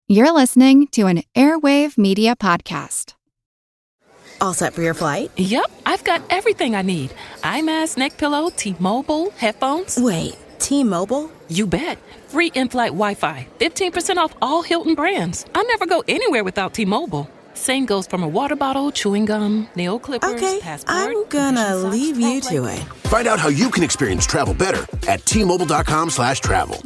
You're listening to an Airwave Media Podcast. All set for your flight? Yep, I've got everything I need. Eye mask, neck pillow, T-Mobile, headphones. Wait, T-Mobile? You bet. Free in-flight Wi-Fi. 15% off all Hilton brands. I never go anywhere without T-Mobile. Same goes for my water bottle, chewing gum, nail clippers, okay, passport. I'm gonna leave you to it. Find out how you can experience travel better at T-Mobile.com/travel.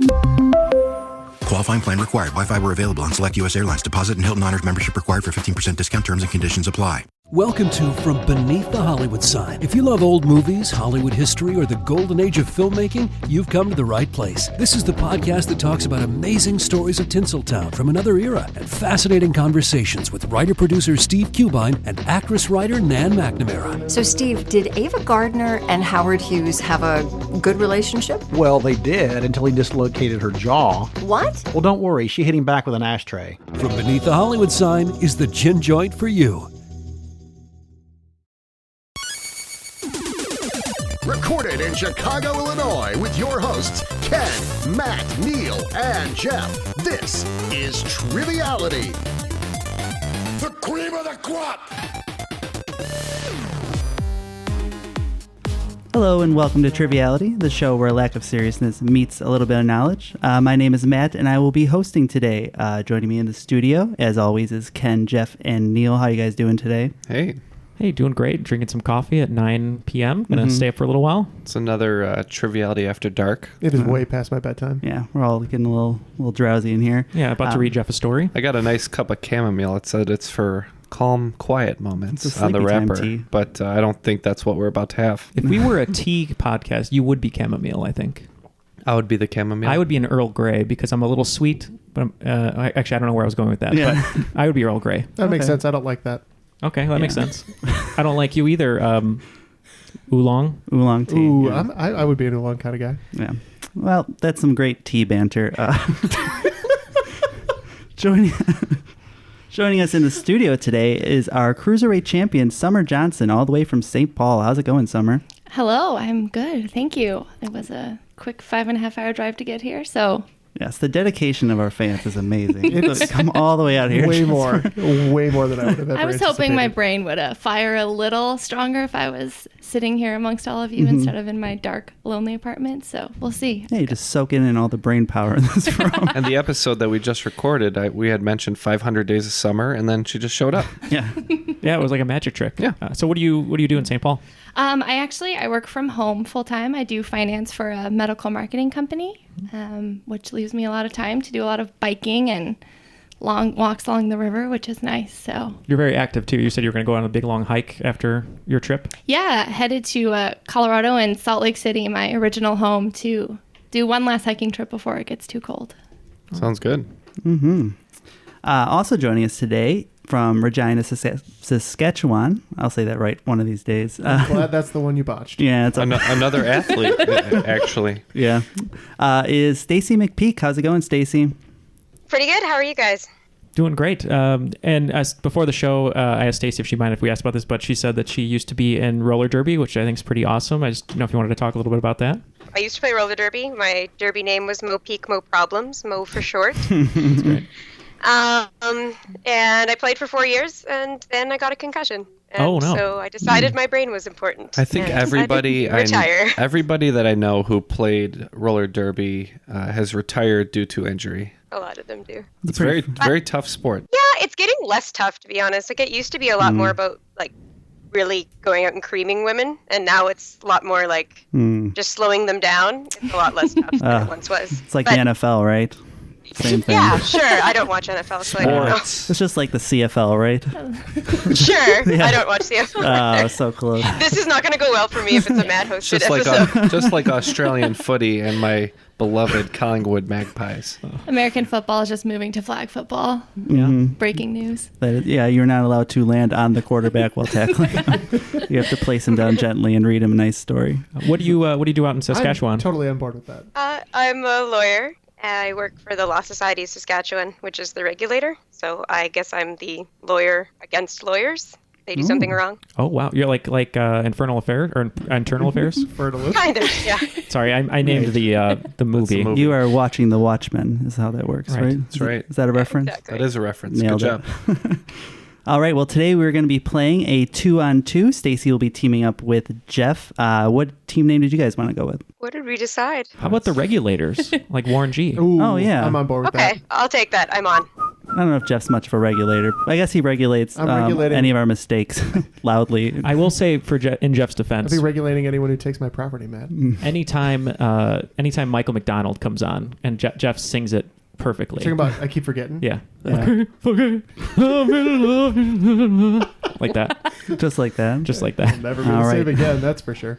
Qualifying plan required. Wi-Fi were available on select U.S. airlines. Deposit and Hilton Honors membership required for 15% discount. Terms and conditions apply. Welcome to From Beneath the Hollywood Sign. If you love old movies, Hollywood history, or the golden age of filmmaking, you've come to the right place. This is the podcast that talks about amazing stories of Tinseltown from another era and fascinating conversations with writer-producer Steve Cubine and actress-writer Nan McNamara. So, Steve, did Ava Gardner and Howard Hughes have a good relationship? Well, they did until he dislocated her jaw. What? Well, don't worry. She hit him back with an ashtray. From Beneath the Hollywood Sign is the gin joint for you. Recorded in Chicago, Illinois, with your hosts, Ken, Matt, Neal, and Jeff. This is Triviality. The cream of the crop! Hello and welcome to Triviality, the show where a lack of seriousness meets a little bit of knowledge. My name is Matt and I will be hosting today. Joining me in the studio, as always, is Ken, Jeff, and Neal. How you guys doing today? Hey, doing great. Drinking some coffee at 9 p.m. Gonna stay up for a little while. It's another Triviality After Dark. It is way past my bedtime. Yeah, we're all getting a little drowsy in here. Yeah, about to read Jeff a story. I got a nice cup of chamomile. It said it's for calm, quiet moments on the wrapper. Tea. But I don't think that's what we're about to have. If we were a tea podcast, you would be chamomile, I think. I would be the chamomile. I would be an Earl Grey because I'm a little sweet. But actually, I don't know where I was going with that. Yeah. But I would be Earl Grey. That makes sense. I don't like that. Okay, that makes sense. I don't like you either. Oolong tea. Ooh, yeah. I would be an oolong kind of guy. Yeah. Well, that's some great tea banter. Joining us in the studio today is our cruiserweight champion, Summer Johnson, all the way from St. Paul. How's it going, Summer? Hello, I'm good. Thank you. It was a quick 5.5-hour drive to get here, so... Yes, the dedication of our fans is amazing. It's come all the way out here. Way more than I would have ever I was hoping my brain would fire a little stronger if I was sitting here amongst all of you instead of in my dark, lonely apartment. So we'll see. Yeah, you just soaking in all the brain power in this room. And the episode that we just recorded, we had mentioned 500 Days of Summer, and then she just showed up. Yeah. Yeah, it was like a magic trick. Yeah. So what do you do in St. Paul? I work from home full time. I do finance for a medical marketing company, which leaves me a lot of time to do a lot of biking and long walks along the river, which is nice. So you're very active too. You said you were going to go on a big long hike after your trip. Yeah, headed to Colorado and Salt Lake City, my original home, to do one last hiking trip before it gets too cold. Sounds good. Also joining us today from Regina, Saskatchewan. I'll say that right one of these days. I'm glad that's the one you botched. Yeah, it's another athlete, actually. Yeah, is Stacey McPeek. How's it going, Stacey? Pretty good. How are you guys? Doing great. And as before the show, I asked Stacey if she'd mind if we asked about this, but she said that she used to be in roller derby, which I think is pretty awesome. I just don't know if you wanted to talk a little bit about that. I used to play roller derby. My derby name was McPeek, Mo Problems, Mo for short. That's great. And I played for 4 years, and then I got a concussion. And so I decided my brain was important. I think everybody that I know who played roller derby has retired due to injury. A lot of them do. It's very, very tough sport. Yeah, it's getting less tough, to be honest. Like, it used to be a lot more about, like, really going out and creaming women, and now it's a lot more like just slowing them down. It's a lot less tough than it once was. It's like the NFL, right? Same thing. Yeah, sure. I don't watch NFL, so I don't know. It's just like the CFL, right? Sure. Yeah. I don't watch CFL. Oh, so close. This is not going to go well for me if it's a Matt hosted episode. Just like Australian footy and my beloved Collingwood Magpies. American football is just moving to flag football. Yeah. Breaking news. You're not allowed to land on the quarterback while tackling. You have to place him down gently and read him a nice story. What do you do out in Saskatchewan? I'm totally on board with that. I'm a lawyer. I work for the Law Society of Saskatchewan, which is the regulator. So I guess I'm the lawyer against lawyers. they do something wrong. Oh wow, you're like Infernal Affairs or Internal Affairs? Kind of, yeah. Sorry, I named the movie. You are watching The Watchmen, is how that works, right? That's right. Is that a reference? Exactly. That is a reference. Nailed Good it. job. All right, well, today we're going to be playing a 2-on-2. Stacey will be teaming up with Jeff. What team name did you guys want to go with? What did we decide? How about the Regulators, like Warren G? Ooh, Oh, yeah. I'm on board with that. Okay, I'll take that. I'm on. I don't know if Jeff's much of a regulator. I guess he regulates any of our mistakes loudly. I will say, in Jeff's defense, I'll be regulating anyone who takes my property, Matt. anytime Michael McDonald comes on and Jeff sings it perfectly. Talking about I keep forgetting. Yeah. Yeah. Like that. Just like that. Just like that. I'll never be the same again, that's for sure.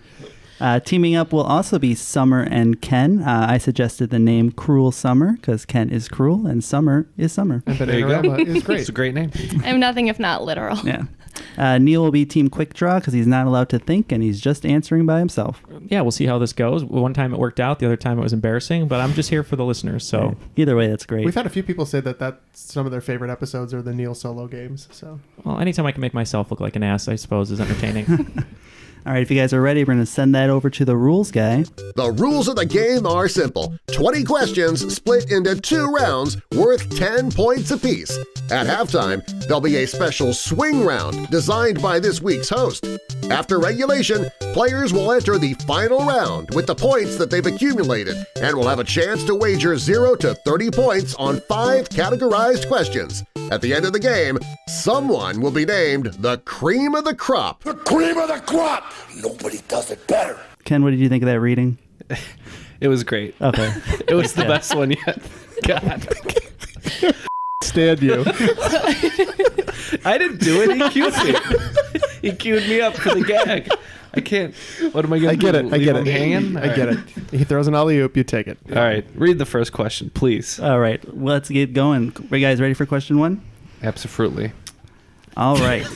Teaming up will also be Summer and Ken. I suggested the name Cruel Summer because Ken is cruel and Summer is summer. And There you go. it's great. It's a great name. I'm nothing if not literal. Yeah. Neal will be Team Quick Draw because he's not allowed to think and he's just answering by himself. Yeah, we'll see how this goes. One time it worked out, the other time it was embarrassing, but I'm just here for the listeners. So either way, that's great. We've had a few people say that some of their favorite episodes are the Neal solo games. So, well, anytime I can make myself look like an ass, I suppose, is entertaining. All right, if you guys are ready, we're going to send that over to the rules guy. The rules of the game are simple. 20 questions split into 2 rounds worth 10 points apiece. At halftime, there'll be a special swing round designed by this week's host. After regulation, players will enter the final round with the points that they've accumulated and will have a chance to wager 0 to 30 points on 5 categorized questions. At the end of the game, someone will be named the cream of the crop. The cream of the crop! Nobody does it better. Ken, what did you think of that reading? It was great. Okay. It was the best one yet. God. Stand you. I didn't do it. He cued me. He queued me up for the gag. I can't. What am I going to do? I get Leave it. him hanging? I get it. He throws an alley-oop, you take it. All right. Read the first question, please. All right. Let's get going. Are you guys ready for question 1? Absolutely. All right.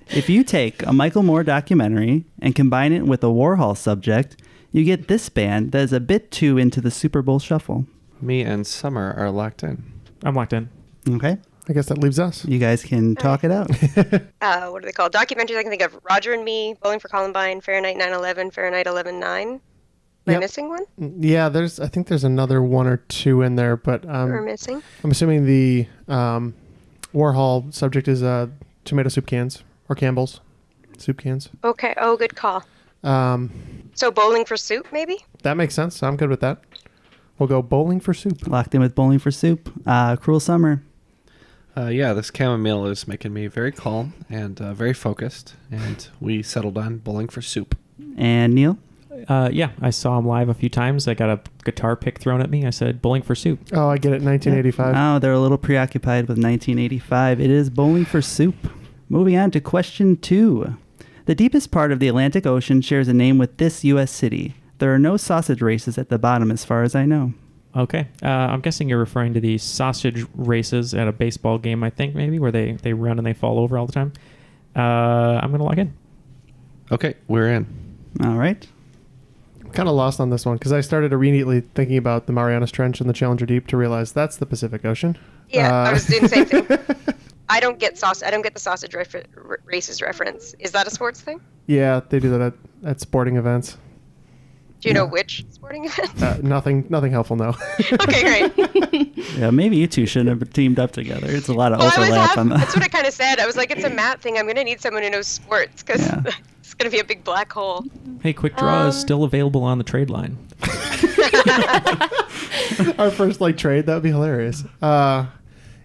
If you take a Michael Moore documentary and combine it with a Warhol subject, you get this band that is a bit too into the Super Bowl shuffle. Me and Summer are locked in. I'm locked in. Okay. I guess that leaves us. You guys can talk it out. What are they called? Documentaries I can think of. Roger and Me, Bowling for Columbine, Fahrenheit 9/11, Fahrenheit 11/9. Am I missing one? Yeah, I think there's another 1 or 2 in there, but We're missing. I'm assuming the Warhol subject is tomato soup cans or Campbell's soup cans. Okay. Oh, good call. So Bowling for Soup, maybe? That makes sense. I'm good with that. We'll go Bowling for Soup. Locked in with Bowling for Soup. Cruel Summer. Yeah, this chamomile is making me very calm and very focused, and we settled on Bowling for Soup. And Neal? Yeah, I saw him live a few times. I got a guitar pick thrown at me. I said, Bowling for Soup. Oh, I get it. 1985. Oh, they're a little preoccupied with 1985. It is Bowling for Soup. Moving on to question 2. The deepest part of the Atlantic Ocean shares a name with this U.S. city. There are no sausage races at the bottom as far as I know. Okay. I'm guessing you're referring to the sausage races at a baseball game, I think, maybe, where they run and they fall over all the time. I'm going to log in. Okay, we're in. All right. I'm kind of lost on this one because I started immediately thinking about the Marianas Trench and the Challenger Deep to realize that's the Pacific Ocean. Yeah, I was doing the same thing. I don't get the sausage races reference. Is that a sports thing? Yeah, they do that at sporting events. Do you know which sporting event? Nothing helpful, no. Okay, great. Yeah, maybe you two shouldn't have teamed up together. It's a lot of overlap on that. That's what I kind of said. I was like, it's a Matt thing. I'm going to need someone who knows sports because it's going to be a big black hole. Hey, Quick Draw is still available on the trade line. Our first trade, that would be hilarious. Yeah,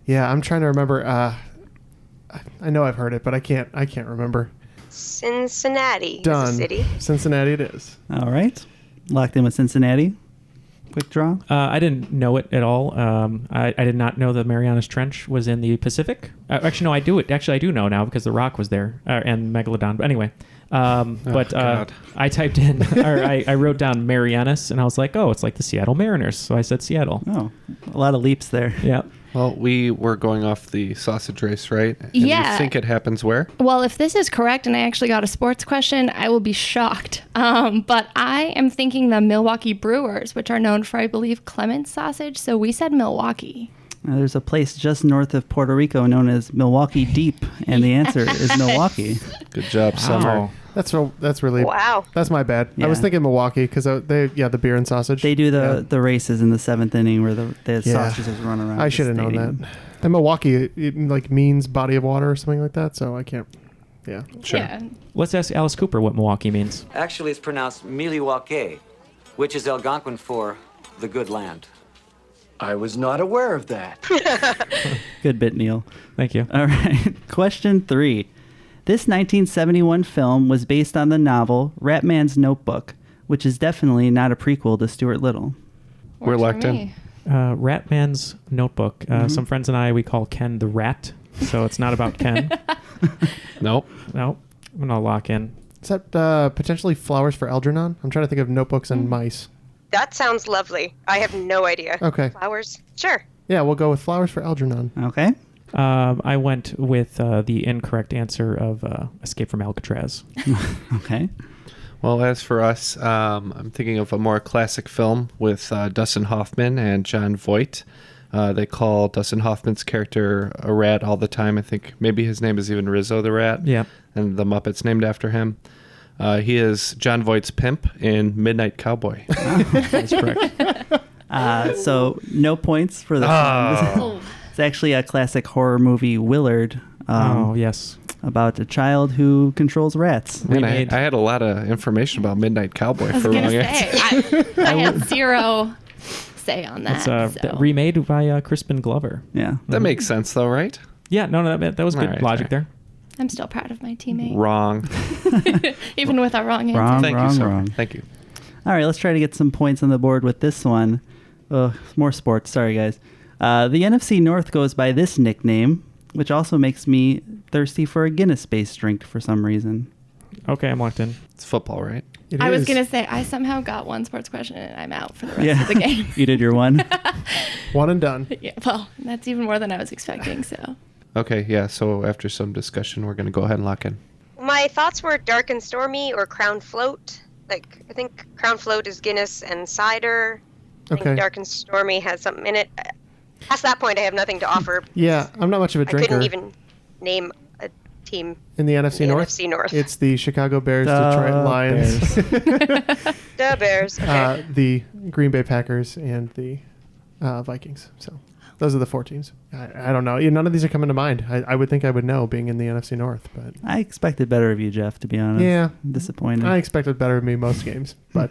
I'm trying to remember. I know I've heard it, but I can't remember. Cincinnati Done. is a city. Cincinnati it is. All right. Locked in with Cincinnati. Quick Draw. I didn't know it at all. I did not know the Marianas Trench was in the Pacific. Actually, no, I do. Actually, I do know now because The Rock was there and Megalodon. But anyway, I typed in, or I wrote down Marianas, and I was like, oh, it's like the Seattle Mariners. So I said Seattle. Oh, a lot of leaps there. Yeah. Well, we were going off the sausage race, right? And Yeah. You think it happens where? Well, if this is correct and I actually got a sports question, I will be shocked. But I am thinking the Milwaukee Brewers, which are known for, I believe, Clements sausage. So we said Milwaukee. There's a place just north of Puerto Rico known as Milwaukee Deep, and the answer is Milwaukee. Good job, Summer. That's really wow. That's my bad. Yeah. I was thinking Milwaukee because the beer and sausage. They do the races in the 7th inning where the sausages run around. I should have known that. And Milwaukee, it like means body of water or something like that. So I can't. Yeah. Sure. Yeah. Let's ask Alice Cooper what Milwaukee means. Actually, it's pronounced Milwaukee, which is Algonquin for the good land. I was not aware of that. Good bit, Neal. Thank you. All right. Question 3. This 1971 film was based on the novel Ratman's Notebook, which is definitely not a prequel to Stuart Little. We're locked in. Ratman's Notebook. Some friends and I, we call Ken the Rat, so it's not about Ken. Nope. I'm going to lock in. Is that potentially Flowers for Algernon? I'm trying to think of notebooks and mice. That sounds lovely. I have no idea. Okay. Flowers? Sure. Yeah, we'll go with Flowers for Algernon. Okay. I went with the incorrect answer of Escape from Alcatraz. Okay. Well, as for us, I'm thinking of a more classic film with Dustin Hoffman and Jon Voight. They call Dustin Hoffman's character a rat all the time. I think maybe his name is even Rizzo the Rat. Yeah. And the Muppet's named after him. He is Jon Voight's pimp in Midnight Cowboy. That's correct. So no points for this one. It's actually a classic horror movie, Willard. Yes. About a child who controls rats. Man, I had a lot of information about Midnight Cowboy for a long answer. I had zero say on that. It's remade by Crispin Glover. Yeah. That makes sense, though, right? Yeah, no, that was good Right, logic there. I'm still proud of my teammate. Wrong. Even with our wrong answer. Thank you, sir. Wrong. Thank you. All right, let's try to get some points on the board with this one. More sports. Sorry, guys. The NFC North goes by this nickname, which also makes me thirsty for a Guinness-based drink for some reason. Okay, I'm locked in. It's football, right? I was going to say, I somehow got one sports question and I'm out for the rest of the game. You did your one? One and done. Yeah, well, that's even more than I was expecting, so. Okay, yeah, so after some discussion, we're going to go ahead and lock in. My thoughts were Dark and Stormy or Crown Float. I think Crown Float is Guinness and cider. I think Dark and Stormy has something in it. Past that point, I have nothing to offer. Yeah, I'm not much of a drinker. I couldn't even name a team in the NFC North. NFC North. It's the Chicago Bears, Detroit Lions, the Bears, okay. The Green Bay Packers, and the Vikings. So those are the 4 teams. I don't know. None of these are coming to mind. I would think I would know, being in the NFC North, but I expected better of you, Jeff, to be honest. Yeah. I'm disappointed. I expected better of me most games, but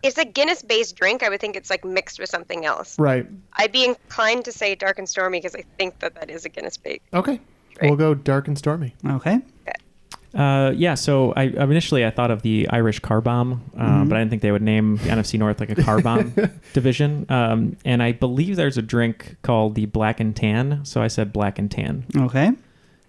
it's a Guinness-based drink. I would think it's like mixed with something else. Right. I'd be inclined to say Dark and Stormy because I think that is a Guinness-based. Okay. We'll go Dark and Stormy. Okay. So I initially thought of the Irish car bomb, but I didn't think they would name the NFC North like a car bomb division. And I believe there's a drink called the Black and Tan, so I said Black and Tan. Okay.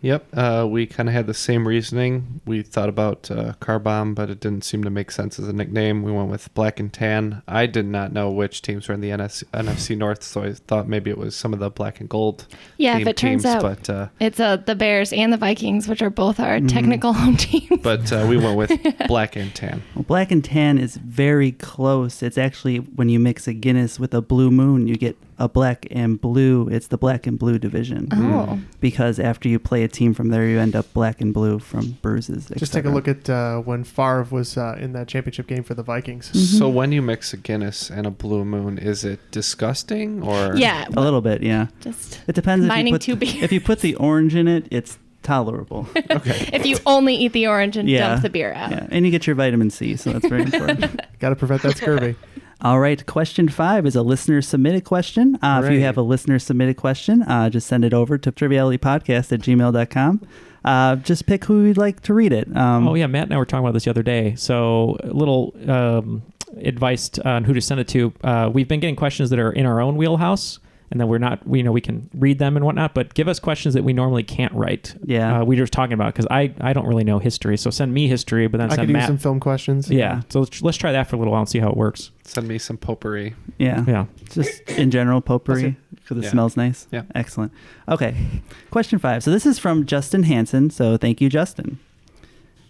Yep, we kind of had the same reasoning. We thought about car bomb, but it didn't seem to make sense as a nickname. We went with Black and Tan. I did not know which teams were in the NFC North, so I thought maybe it was some of the black and gold if it turns out but, it's the Bears and the Vikings, which are both our technical home teams. But we went with Black and Tan. Well, Black and Tan is very close. It's actually when you mix a Guinness with a Blue Moon, you get a black and blue. It's the black and blue division. Oh. Because after you play a team from there, you end up black and blue from bruises. Just take a look at when Favre was in that championship game for the Vikings. So when you mix a Guinness and a Blue Moon, is it disgusting or? Yeah. A little bit, yeah. Just it depends. combining two beers. If you put the orange in it, it's tolerable. Okay. If you only eat the orange and dump the beer out. Yeah, and you get your vitamin C, so that's very important. Got to prevent that scurvy. All right, question 5 is a listener submitted question. If you have a listener submitted question, just send it over to trivialitypodcast@gmail.com. Just pick who you'd like to read it. Matt and I were talking about this the other day. So a little advice on who to send it to. We've been getting questions that are in our own wheelhouse, and then we can read them and whatnot, but give us questions that we normally can't write. Yeah. We were just talking about, because I don't really know history, so send me history, but then I send could Matt. use some film questions. Yeah, so let's try that for a little while and see how it works. Send me some potpourri. Yeah. Just in general, potpourri, because it smells nice. Yeah. Excellent. Okay, question 5. So this is from Justin Hansen, so thank you, Justin.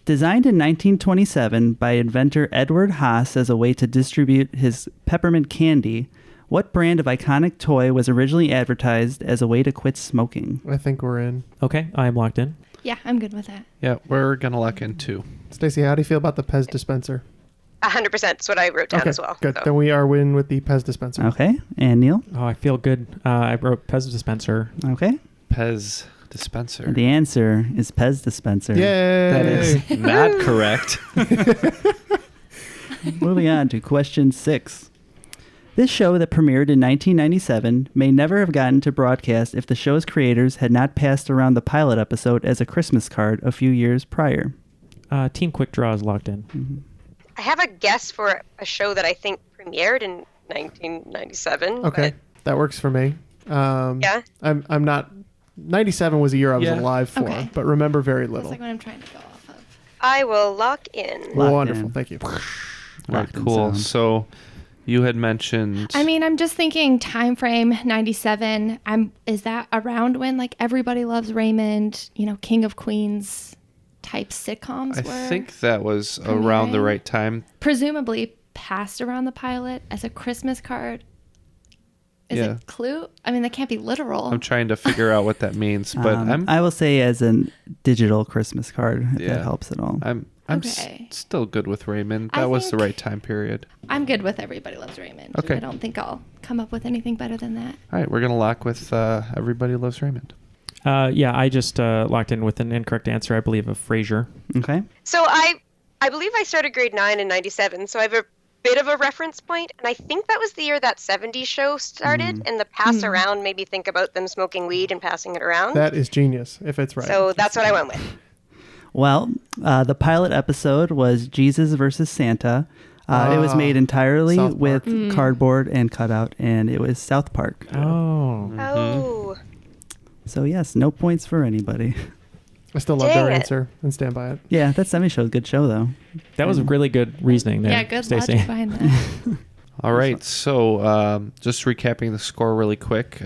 Designed in 1927 by inventor Edward Haas as a way to distribute his peppermint candy, What brand of iconic toy was originally advertised as a way to quit smoking? I think we're in. Okay, I am locked in. Yeah, I'm good with that. Yeah, we're going to lock in 2. Stacey, how do you feel about the Pez dispenser? 100%. That's what I wrote down as well. Good. So. Then we are win with the Pez dispenser. Okay. And Neal? Oh, I feel good. I wrote Pez dispenser. Okay. Pez dispenser. And the answer is Pez dispenser. Yay! That is not correct. Moving on to question 6. This show that premiered in 1997 may never have gotten to broadcast if the show's creators had not passed around the pilot episode as a Christmas card a few years prior. Team Quick Draw is locked in. Mm-hmm. I have a guess for a show that I think premiered in 1997. Okay, that works for me. Yeah. I'm not. 97 was a year I was Yeah. alive for, Okay. but remember very That's little. like what I'm trying to go off of. I will lock in. Locked Wonderful, in. thank you. All right, Locked in cool. sound. So you had mentioned... I mean, I'm just thinking time frame 97. Is that around when like Everybody Loves Raymond, King of Queens type sitcoms I were? think that was around the premiering? right time. Presumably passed around the pilot as a Christmas card. Is Yeah. it Clue? I mean, that can't be literal. I'm trying to figure out what that means, but I will say as a digital Christmas card, if Yeah. that helps at all. I'm Okay. still good with Raymond. I That was the think- right time period. I'm good with Everybody Loves Raymond. Okay. I don't think I'll come up with anything better than that. All right, we're going to lock with Everybody Loves Raymond. Yeah, I just locked in with an incorrect answer, I believe, of Frasier. Okay. So I believe I started grade 9 in 97, so I have a bit of a reference point, and I think that was the year that 70s show started, and the pass around made me think about them smoking weed and passing it around. That is genius, if it's right. So that's what I went with. Well, the pilot episode was Jesus versus Santa. It was made entirely South Park. with cardboard and cutout, and it was South Park. Oh. Oh. So, yes, no points for anybody. I still love Dang their it. answer and stand by it. Yeah, that semi-show is a good show, though. That was really good reasoning there, Yeah, good Stacey. logic behind that. All right, so just recapping the score really quick.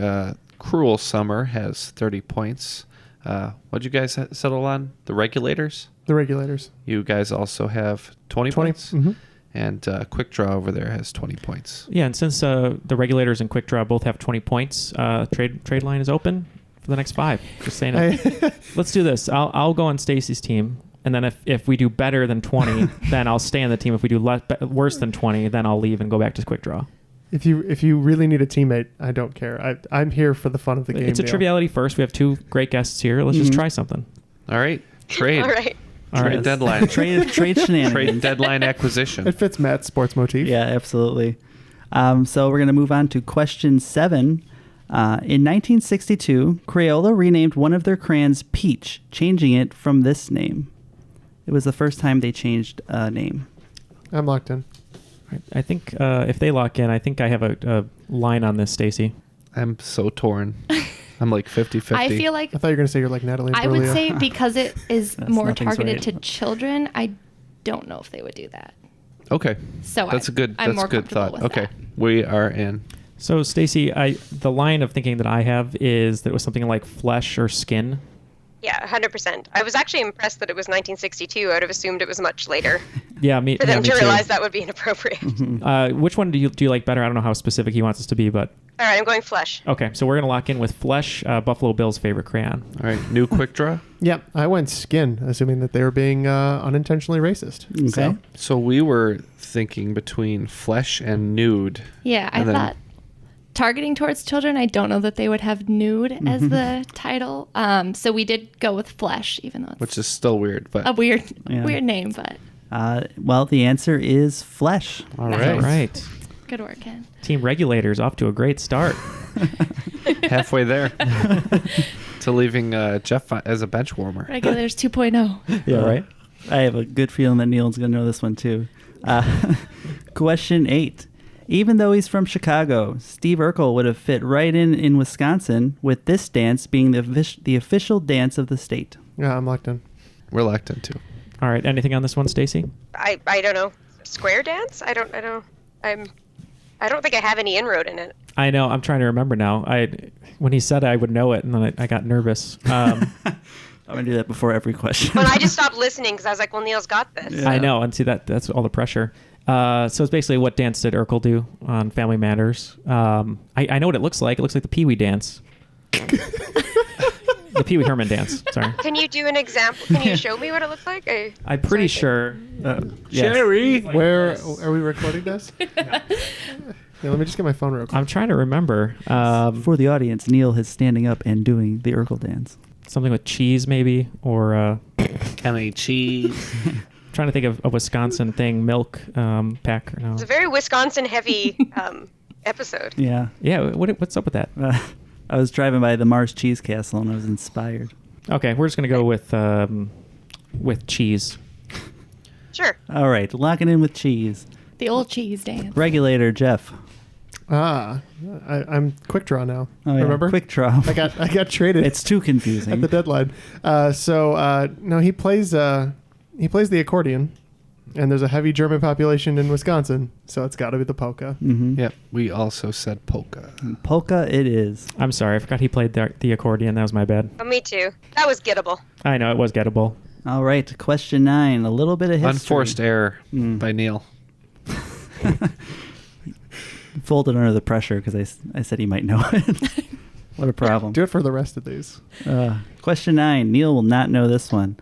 Cruel Summer has 30 points. What'd you guys settle on? The Regulators? The Regulators. You guys also have 20 points? Mm-hmm. And Quick Draw over there has 20 points. Yeah, and since the Regulators and Quick Draw both have 20 points, trade line is open for the next 5. Just saying it. Let's do this. I'll go on Stacey's team, and then if we do better than 20, then I'll stay on the team. If we do worse than 20, then I'll leave and go back to Quick Draw. If you really need a teammate, I don't care. I'm here for the fun of the game. It's a triviality first. We have 2 great guests here. Let's just try something. All right, trade. All right. Trade deadline. Trade shenanigans. Trade deadline acquisition. It fits Matt's sports motif. Yeah, absolutely. So we're going to move on to question 7. In 1962, Crayola renamed one of their crayons Peach, changing it from this name. It was the first time they changed a name. I'm locked in. I think if they lock in, I think I have a line on this, Stacey. I'm so torn. I'm like 50-50. I feel like I thought you were going to say you're like Natalie I would Imbruglia. say because it is That's more nothing's targeted right. to children, I don't know if they would do that. Okay. So that's I'm a more good comfortable thought. with Okay. that. We are in. So, Stacey, the line of thinking that I have is that it was something like flesh or skin. Yeah, 100%. I was actually impressed that it was 1962. I would have assumed it was much later Yeah, me. for them me to too. realize that would be inappropriate. Which one do you like better? I don't know how specific he wants us to be, but All right, I'm going flesh. okay. So we're gonna lock in with flesh, Buffalo Bill's favorite crayon. All right. New Quick Draw. Yeah, I went skin, assuming that they were being unintentionally racist. Okay. So we were thinking between flesh and nude. Yeah, I And then- thought targeting towards children, I don't know that they would have nude as the title. So we did go with flesh, even though it's Which is still weird, but a weird Yeah. name, but Well, the answer is flesh. all Nice. right. All right. good work, Ken. Team Regulators off to a great start. Halfway there to leaving Jeff as a bench warmer. Regulators 2.0. Yeah, right. I have a good feeling that Neal's going to know this one too. Question 8. Even though he's from Chicago, Steve Urkel would have fit right in Wisconsin, with this dance being the official dance of the state. Yeah, I'm locked in. We're locked in too. All right. Anything on this one, Stacey? I don't know. Square dance? I don't think I have any inroad in it. I know. I'm trying to remember now. When he said I would know it, and then I got nervous. I'm going to do that before every question. Well, I just stopped listening because I was like, well, Neal's got this. I know, and see that's all the pressure. So it's basically what dance did Urkel do on Family Matters. I know what it looks like. It looks like the Pee-wee dance. The Pee-wee Herman dance. Sorry. Can you do an example? Can you show me what it looks like? I'm pretty sure. Sherry, where are we recording this? Yeah, let me just get my phone real quick. I'm trying to remember. For the audience, Neal is standing up and doing the Urkel dance. Something with cheese, maybe, or can I cheese? Trying to think of a Wisconsin thing, milk pack. Or no. It's a very Wisconsin-heavy episode. Yeah. Yeah. What's up with that? I was driving by the Mars Cheese Castle and I was inspired. Okay, we're just gonna go with cheese. Sure. All right, locking in with cheese. The old cheese dance. Regulator Jeff. I'm quick draw now. Oh, yeah. Remember? Quick draw. I got traded. It's too confusing at the deadline. No, he plays the accordion, and there's a heavy German population in Wisconsin, so it's got to be the polka. Mm-hmm. Yep. We also said polka. Polka it is. I'm sorry, I forgot he played the accordion. That was my bad. Oh, me too. That was gettable. I know it was gettable. All right, question 9. A little bit of history. Unforced error by Neal. Folded under the pressure because I said he might know it. What a problem. Do it for the rest of these. Question 9. Neal will not know this one.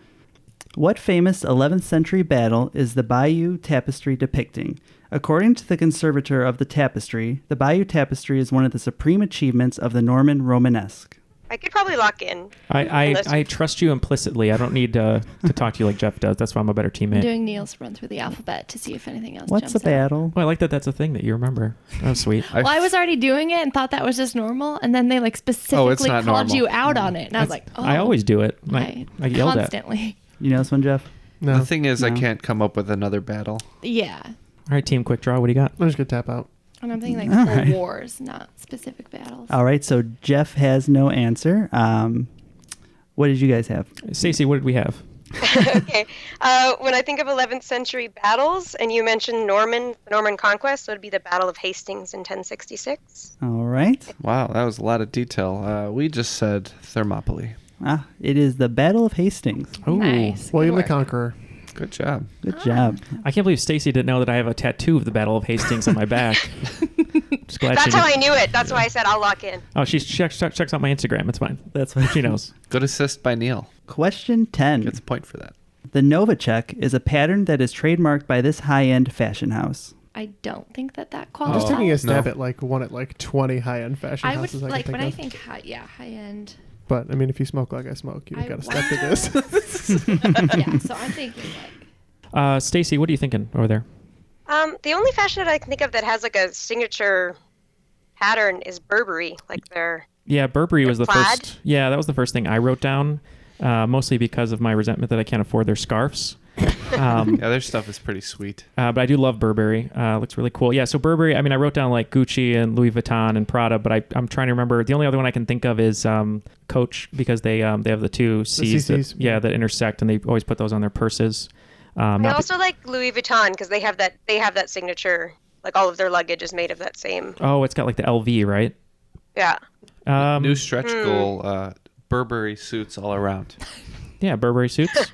What famous 11th century battle is the Bayeux Tapestry depicting? According to the conservator of the tapestry, the Bayeux Tapestry is one of the supreme achievements of the Norman Romanesque. I could probably lock in. I trust you implicitly. I don't need to talk to you like Jeff does. That's why I'm a better I'm teammate. doing Neal's run through the alphabet to see if anything else What's jumps a battle? Well, I like that that's a thing that you remember. That's sweet. Well, I was already doing it and thought that was just normal, and then they specifically called normal. you out on it, and I was like, oh. I always do it. I yelled constantly. You know this one, Jeff? No. The thing is, I can't come up with another battle. Yeah. All right, team quick draw. What do you got? I'm just gonna tap out. And I'm thinking All full right. wars, not specific battles. All right, so Jeff has no answer. What did you guys have? Stacey, what did we have? Okay. When I think of 11th century battles, and you mentioned Norman conquest, so it'd be the Battle of Hastings in 1066. All right. Wow, that was a lot of detail. We just said Thermopylae. It is the Battle of Hastings. Ooh. Nice. William the Conqueror. Good job. Good job. I can't believe Stacey didn't know that I have a tattoo of the Battle of Hastings on my back. Just glad That's she how knew. I knew it. That's why I said I'll lock in. Oh, she checks out my Instagram. It's fine. That's what she knows. Good assist by Neal. Question 10. Gets a point for that. The Novacek is a pattern that is trademarked by this high-end fashion house. I don't think that I'm qualifies. just taking a stab at one at 20 high-end fashion I would houses. like when I of. think high end. But I mean, if you smoke like I smoke, you've got to step to this. Yeah, so I'm thinking Stacey, what are you thinking over there? The only fashion that I can think of that has a signature pattern is Burberry, Yeah, Burberry was the plaid? first. Yeah, that was the first thing I wrote down, mostly because of my resentment that I can't afford their scarves. Yeah, their stuff is pretty sweet. But I do love Burberry. Looks really cool. Yeah, so Burberry, I mean, I wrote down Gucci and Louis Vuitton and Prada, but I'm trying to remember. The only other one I can think of is Coach, because they have the two C's that intersect, and they always put those on their purses. I also like Louis Vuitton because they have that signature. All of their luggage is made of that same. Oh, it's got the LV, right? Yeah. New stretch goal, Burberry suits all around. Yeah, Burberry suits.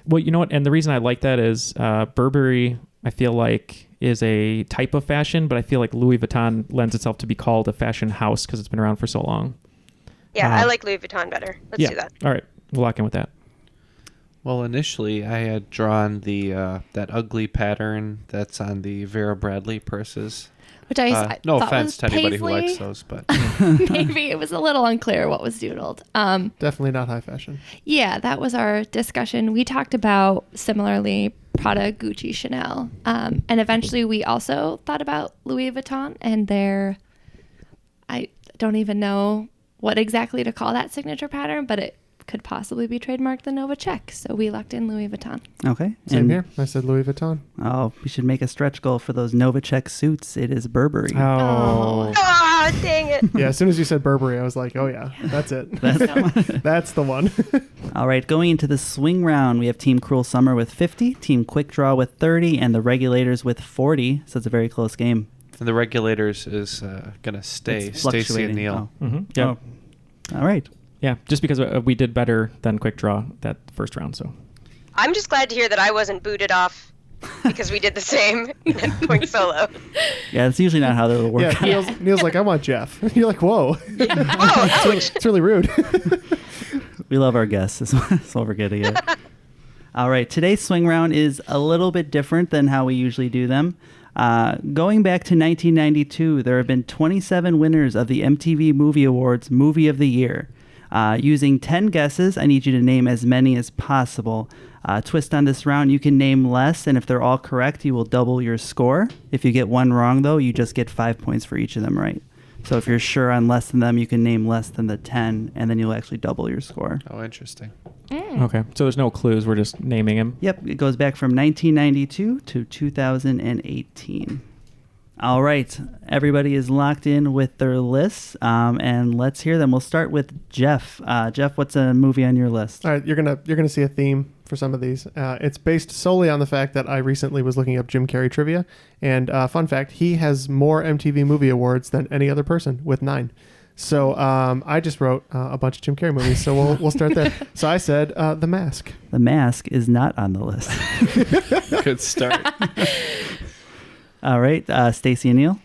Well, you know what? And the reason I like that is Burberry, I feel like, is a type of fashion, but I feel like Louis Vuitton lends itself to be called a fashion house because it's been around for so long. Yeah, I like Louis Vuitton better. Let's do that. All right. We'll lock in with that. Well, initially I had drawn the that ugly pattern that's on the Vera Bradley purses. Which I no thought offense was to anybody paisley. who likes those, but Maybe it was a little unclear what was doodled. Definitely not high fashion. Yeah, that was our discussion. We talked about similarly Prada, Gucci, Chanel, and eventually we also thought about Louis Vuitton and their. I don't even know what exactly to call that signature pattern, but it could possibly be trademarked the Novacek. So we locked in Louis Vuitton. Okay. Same here. I said Louis Vuitton. Oh, we should make a stretch goal for those Novacek suits. It is Burberry. Oh. Ah, dang it. Yeah, as soon as you said Burberry, I was like, oh yeah, that's it. That's the one. All right, going into the swing round, we have Team Cruel Summer with 50, Team Quick Draw with 30, and the Regulators with 40. So it's a very close game. And the Regulators is going to stay It's Stacey and fluctuating. Neal. Oh. Mm-hmm. Yeah. Oh. All right. Yeah, just because we did better than Quick Draw that first round. So I'm just glad to hear that I wasn't booted off because we did the same going solo. Yeah, it's usually not how that'll work. Yeah, Neal's like, I want Jeff. You're like, whoa. It's really rude. We love our guests. That's what we're getting at. All right, today's swing round is a little bit different than how we usually do them. Going back to 1992, there have been 27 winners of the MTV Movie Awards Movie of the Year. Using 10 guesses, I need you to name as many as possible. Twist on this round, you can name less, and if they're all correct, you will double your score. If you get one wrong, though, you just get 5 points for each of them right. So if you're sure on less than them, you can name less than the 10, and then you'll actually double your score. Oh, interesting. Okay, so there's no clues. We're just naming him. Yep, it goes back from 1992 to 2018. All right, everybody is locked in with their lists, and let's hear them. We'll start with Jeff. Jeff, what's a movie on your list? All right, you're gonna see a theme for some of these. It's based solely on the fact that I recently was looking up Jim Carrey trivia, and fun fact, he has more MTV Movie Awards than any other person with 9. So I just wrote a bunch of Jim Carrey movies, so we'll start there. So I said The Mask. The Mask is not on the list. Good start. All right, Stacey and Neal.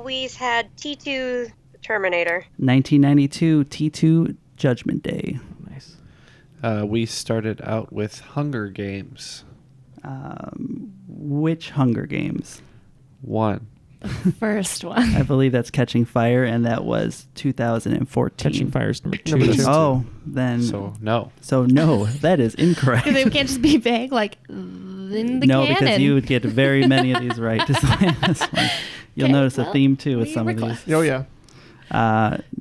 We had T2 Terminator. 1992 T2 Judgment Day. Nice. We started out with Hunger Games. Which Hunger Games? 1. First one. I believe that's Catching Fire, and that was 2014. Catching Fire's number 2. Number 2. Oh, then. So no. So no, that is incorrect. We can't just be vague, like in the no, canon. because you would get very many of these right. You'll notice a theme too with some of these. Oh yeah.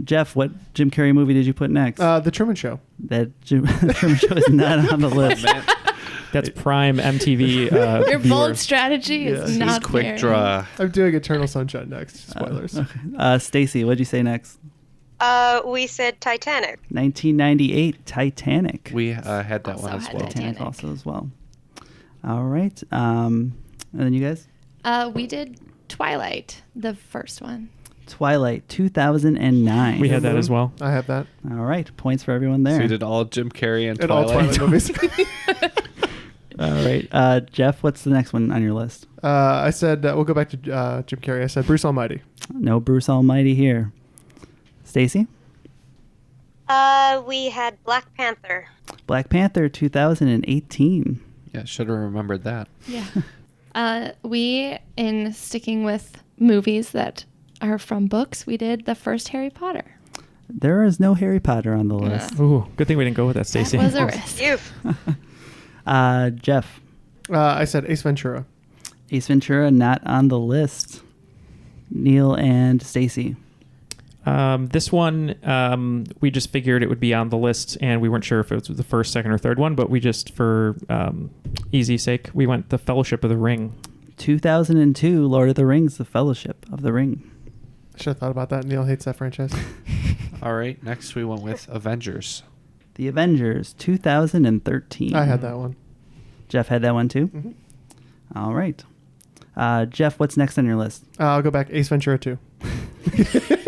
Jeff, what Jim Carrey movie did you put next? The Truman Show. The Truman Show is not on the list. That's prime MTV. Your bold viewers. strategy is not quick there. draw. I'm doing Eternal Sunshine next. Spoilers. Stacey, what'd you say next? We said Titanic. 1998 Titanic. We had that one as well. Titanic also as well. All right. And then you guys? We did Twilight, the first one. Twilight 2009. We had that as well. I have that. All right. Points for everyone there. So you did all Jim Carrey and all Twilight movies. All right. Jeff, what's the next one on your list? I said, we'll go back to Jim Carrey. I said Bruce Almighty. No Bruce Almighty here. Stacey? We had Black Panther. Black Panther 2018. Yeah, should have remembered that. Yeah. We, in sticking with movies that are from books, we did the first Harry Potter. There is no Harry Potter on the list. Ooh, good thing we didn't go with that, Stacey. That was a risk. Jeff? I said Ace Ventura. Ace Ventura not on the list. Neal and Stacey? This one, we just figured it would be on the list, and we weren't sure if it was the first, second, or third one, but we just, for easy sake, we went The Fellowship of the Ring. 2002, Lord of the Rings, The Fellowship of the Ring. I should have thought about that. Neal hates that franchise. All right, next we went with Avengers. The Avengers, 2013. I had that one. Jeff had that one too? Mm-hmm. All right. Jeff, what's next on your list? I'll go back. Ace Ventura 2.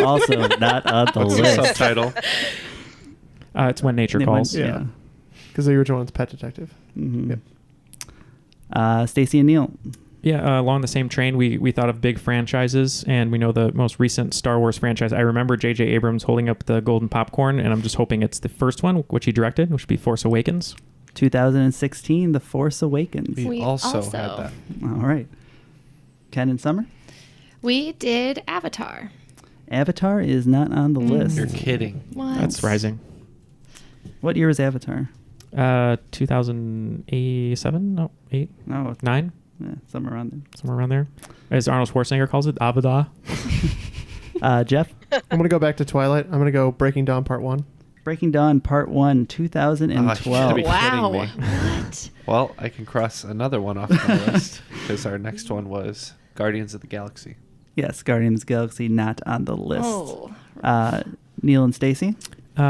Also not on the What's list. the subtitle? It's When Nature Calls. Yeah. Because the original one's Pet Detective. Mm-hmm. Yep. Stacey and Neal. Yeah, along the same train, we thought of big franchises, and we know the most recent Star Wars franchise. I remember J.J. Abrams holding up the golden popcorn, and I'm just hoping it's the first one, which he directed, which would be Force Awakens. 2016, The Force Awakens. We also had that. All right. Ken and Summer? We did Avatar. Avatar is not on the list. You're kidding. What? That's rising. What year was Avatar? 2007? No, 8? No. 9? Yeah, somewhere around there. Somewhere around there. As Arnold Schwarzenegger calls it, Avada. Jeff? I'm going to go back to Twilight. I'm going to go Breaking Dawn Part 1. Breaking Dawn Part 1, 2012. Wow. Me. What? Well, I can cross another one off my list because our next one was Guardians of the Galaxy. Yes, Guardians of the Galaxy not on the list. Oh. Neal and Stacey?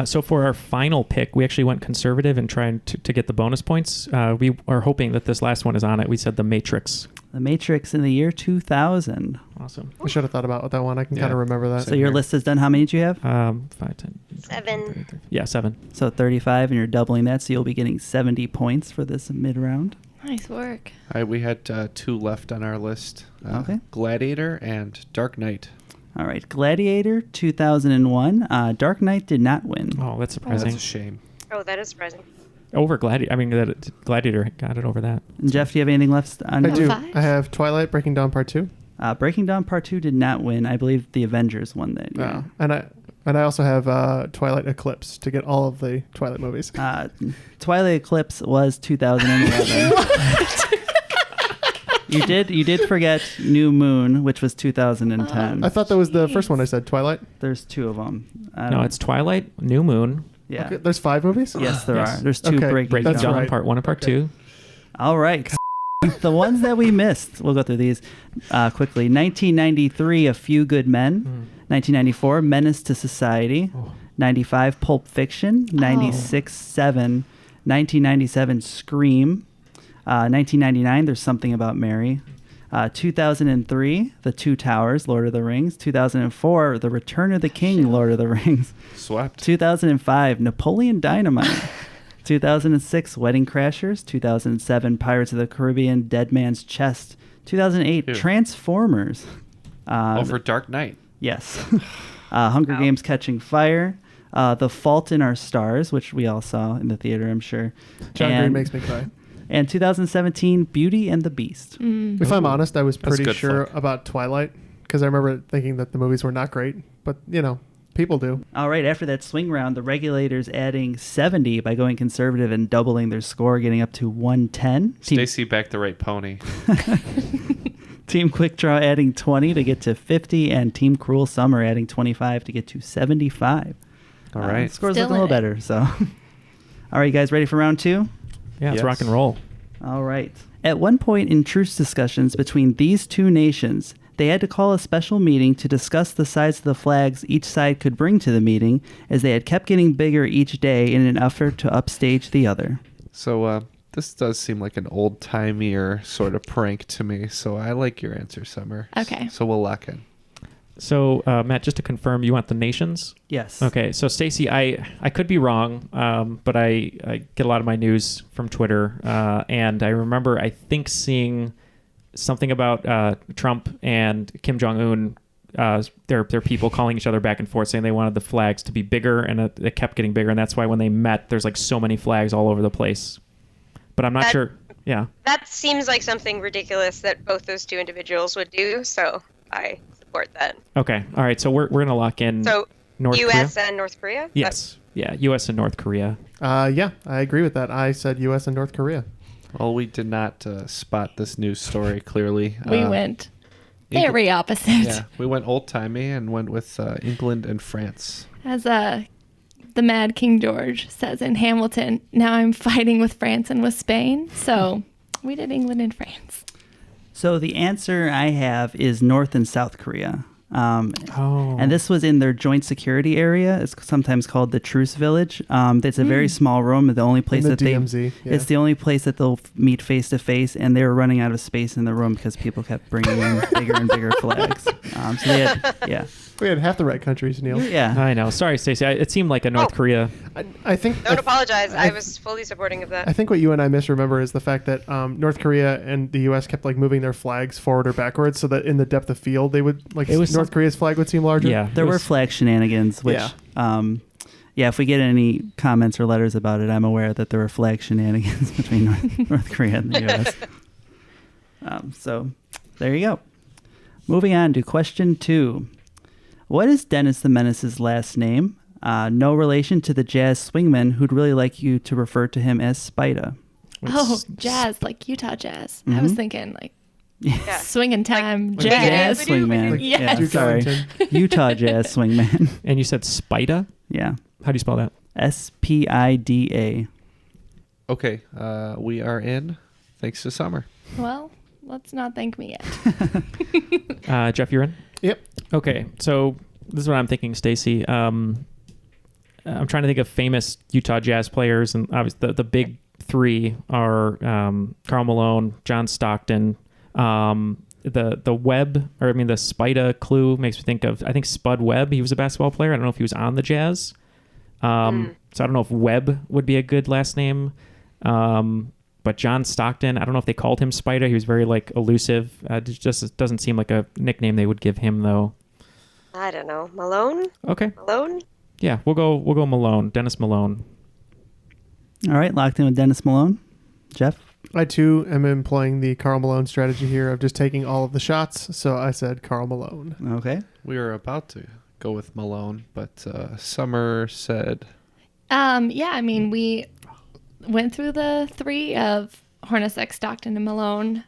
So for our final pick, we actually went conservative and trying to get the bonus points. We are hoping that this last one is on it. We said The Matrix. The Matrix in the year 2000. Awesome. I should have thought about that one. I can kind of remember that. So your list is done. How many did you have? 5, 10, 7. 30. Yeah, 7. So 35, and you're doubling that, so you'll be getting 70 points for this mid-round. Nice work. All right, we had 2 left on our list. Okay. Gladiator and Dark Knight. All right, Gladiator 2001. Dark Knight did not win. Oh, that's surprising. That's a shame. Oh, that is surprising. Over Gladiator. I mean, Gladiator got it over that. And Jeff, do you have anything left on I do. 5? I have Twilight Breaking Dawn Part 2. Breaking Dawn Part 2 did not win. I believe the Avengers won that year. And I also have Twilight Eclipse to get all of the Twilight movies. Twilight Eclipse was 2011. You did forget New Moon, which was 2010. I thought that was the first one I said, Twilight. There's 2 of them. No, it's Twilight, New Moon. Yeah. Okay, there's 5 movies? Yes, there Yes. are. There's 2 Breaking Dawn, right. Part 1 and Part 2. All right. The ones that we missed, we'll go through these quickly. 1993, A Few Good Men. 1994, Menace to Society. 95, Pulp Fiction. 96, Seven. 1997, Scream. 1999, There's Something About Mary. 2003, The Two Towers, Lord of the Rings. 2004, The Return of the King, Lord of the Rings. Swept. 2005, Napoleon Dynamite. 2006, Wedding Crashers. 2007, Pirates of the Caribbean, Dead Man's Chest. 2008, Transformers. Over Dark Knight. Yes. Hunger Games Catching Fire. The Fault in Our Stars, which we all saw in the theater, I'm sure. John Green makes me cry. And 2017, Beauty and the Beast. If I'm honest, I was That's pretty good sure flick. about Twilight because I remember thinking that the movies were not great. But, people do. All right, after that swing round, the regulators adding 70 by going conservative and doubling their score, getting up to 110. Stacey backed the right pony. Team Quick Draw adding 20 to get to 50, and Team Cruel Summer adding 25 to get to 75. All right. Scores look a little better, so. All right, you guys ready for round 2? Yeah, let's rock and roll. All right. At one point in truce discussions between these 2 nations, they had to call a special meeting to discuss the size of the flags each side could bring to the meeting, as they had kept getting bigger each day in an effort to upstage the other. So this does seem like an old-timey sort of prank to me, so I like your answer, Summer. Okay. So we'll lock in. So, Matt, just to confirm, you want the nations? Yes. Okay, so Stacey, I could be wrong, but I get a lot of my news from Twitter, and I remember, I think, seeing something about Trump and Kim Jong-un, their people calling each other back and forth, saying they wanted the flags to be bigger, and it kept getting bigger, and that's why when they met, there's like so many flags all over the place. But I'm not sure. Yeah. That seems like something ridiculous that both those 2 individuals would do, so I support that. Okay. All right. So we're gonna lock in. So North U.S. Korea? and North Korea. Yes. Yeah. U.S. and North Korea. Yeah, I agree with that. I said U.S. and North Korea. Well, we did not spot this news story clearly. We went very opposite. Yeah, we went old-timey and went with England and France. As the Mad King George says in Hamilton, now I'm fighting with France and with Spain. So we did England and France. So the answer I have is North and South Korea. And this was in their joint security area. It's sometimes called the Truce Village. It's a very small room. The only place that DMZ, it's the only place that they'll meet face to face. And they were running out of space in the room because people kept bringing in bigger and bigger flags. So they had, we had half the right countries, Neal. Yeah, I know. Sorry, Stacey. It seemed like a North Korea. I think. Don't apologize. I was fully supporting of that. I think what you and I misremember is the fact that North Korea and the U.S. kept moving their flags forward or backwards, so that in the depth of field they would North Korea's flag would seem larger. Yeah, there were flag shenanigans, which, if we get any comments or letters about it, I'm aware that there were flag shenanigans between North Korea and the U.S. So there you go. Moving on to question 2. What is Dennis the Menace's last name? No relation to the jazz swingman who'd really like you to refer to him as Spida. Jazz, like Utah jazz. I Mhm. was thinking swinging time, Like jazz. swingman. Yes. Yeah, sorry. Utah jazz swingman. And you said Spida? Yeah. How do you spell that? Spida. Okay, we are in. Thanks to Summer. Well, let's not thank me yet. Jeff, you're in? Yep. Okay, so this is what I'm thinking, Stacey. I'm trying to think of famous Utah Jazz players, and obviously the big 3 are Karl Malone, John Stockton. The Webb, or the Spida clue makes me think of, I think Spud Webb. He was a basketball player. I don't know if he was on the Jazz. So I don't know if Webb would be a good last name. But But John Stockton, I don't know if they called him Spider. He was very like elusive. It just doesn't seem like a nickname they would give him though. I don't know. Malone? Okay. Malone? Yeah, we'll go Malone. Dennis Malone. All right, locked in with Dennis Malone. Jeff? I too am employing the Karl Malone strategy here of just taking all of the shots. So I said Karl Malone. Okay. We were about to go with Malone, but Summer said... Yeah, I mean, we went through the three of Hornacek, Stockton, and Malone.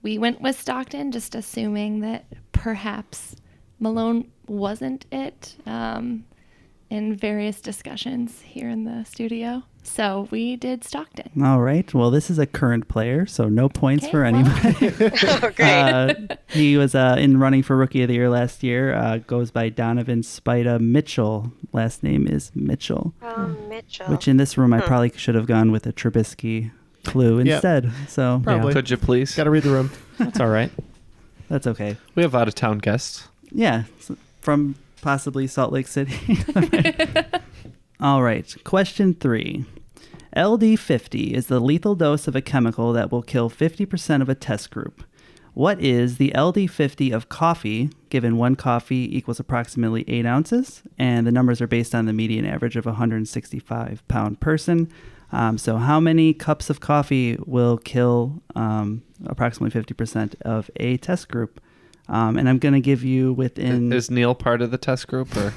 We went with Stockton, just assuming that perhaps Malone wasn't it in various discussions here in the studio. So we did Stockton. All right. Well, this is a current player, so no points for anybody. Oh, great. He was in running for Rookie of the Year last year. Goes by Donovan Spida Mitchell. Last name is Mitchell. Oh, Mitchell. Which in this room I probably should have gone with a Trubisky clue instead. So Probably. Could you please? Got to read the room. That's all right. That's okay. We have out-of-town guests. Yeah, from possibly Salt Lake City. All right. Question 3. LD50 is the lethal dose of a chemical that will kill 50% of a test group. What is the LD50 of coffee, given one coffee equals approximately 8 ounces, and the numbers are based on the median average of a 165-pound person. So how many cups of coffee will kill approximately 50% of a test group? And I'm going to give you within... Is Neal part of the test group? Or?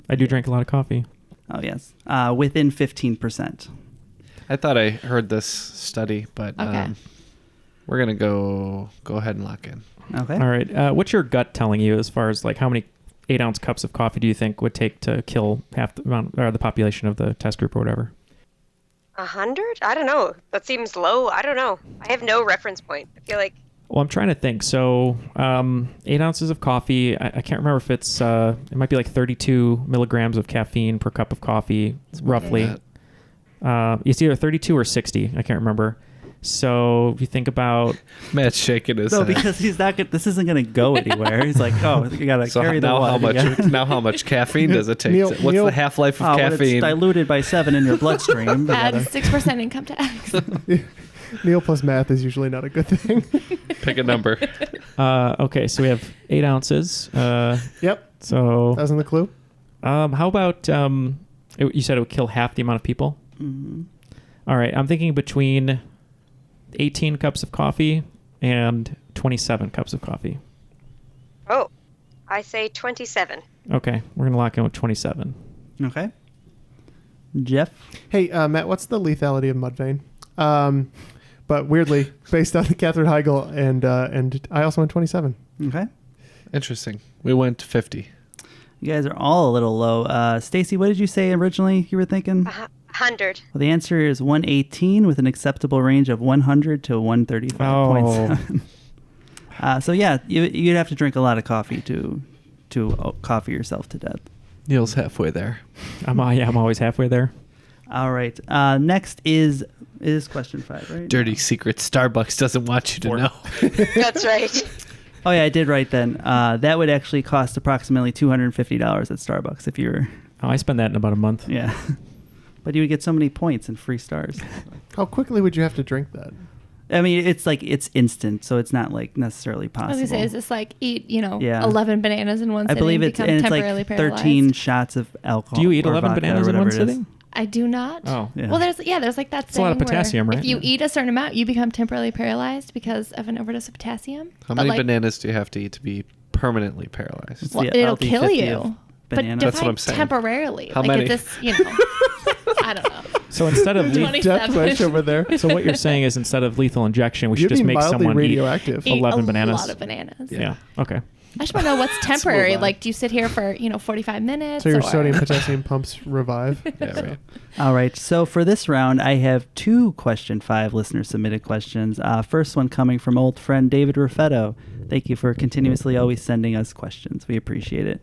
I do drink a lot of coffee. Oh, yes. Within 15%. I thought I heard this study, but we're going to go ahead and lock in. Okay. All right. What's your gut telling you as far as like how many 8-ounce cups of coffee do you think would take to kill half the amount or the population of the test group or whatever? 100? I don't know. That seems low. I don't know. I have no reference point. I feel like... Well, I'm trying to think. So 8 ounces of coffee, I can't remember if it's, it might be like 32 milligrams of caffeine per cup of coffee, roughly. It's either 32 or 60. I can't remember. So if you think about... Matt's shaking his No, head. because he's not. This isn't going to go anywhere. He's like, oh, you got to carry the water. Now how much caffeine does it take? What's the half-life of When caffeine? it's diluted by 7 in your bloodstream. Add 6% income tax. Neal plus math is usually not a good thing. Pick a number. Okay, so we have 8 ounces. Yep. So that was in the clue. How about you said it would kill half the amount of people? Mm-hmm. All right, I'm thinking between 18 cups of coffee and 27 cups of coffee. Oh, I say 27. Okay, we're gonna lock in with 27. Okay. Jeff? Hey, Matt, what's the lethality of Mudvayne? But weirdly, based on Katherine Heigl, and I also went 27. Okay. Interesting. We went 50. You guys are all a little low. Stacey, what did you say originally you were thinking? 100. Well, the answer is 118 with an acceptable range of 100 to 135.7. So yeah, you'd have to drink a lot of coffee to coffee yourself to death. Neal's halfway there. I'm always halfway there. All right. Next is question 5, right? Dirty secret. Starbucks doesn't want you to know. That's right. Oh yeah, I did write then. That would actually cost approximately $250 at Starbucks if you were... Oh, I spend that in about a month. Yeah. But you would get so many points and free stars. How quickly would you have to drink that? I mean, it's instant, so it's not like necessarily possible. I was gonna say, is this like eat 11 bananas in one I sitting believe and it's, become and it's temporarily like paralyzed? 13 shots of alcohol. Do you eat or 11 vodka bananas or in one whatever it is. sitting? I do not. Oh. Yeah. Well, there's like that It's a lot of saying where potassium, right? if you eat a certain amount, you become temporarily paralyzed because of an overdose of potassium. How many bananas do you have to eat to be permanently paralyzed? Well, it'll kill you. But That's what I'm saying. Temporarily. How like many? Is this, I don't know. So instead of death wish over there. So what you're saying is instead of lethal injection, we should You'd just be make mildly someone radioactive. eat 11 a bananas. lot of bananas. Yeah. Okay. I just want to know what's temporary. move on. Like, do you sit here for 45 minutes? So your or... sodium potassium pumps revive. Yeah, right. All right. So for this round, I have 2 question 5 listener submitted questions. First one coming from old friend David Raffetto. Thank you for continuously always sending us questions. We appreciate it.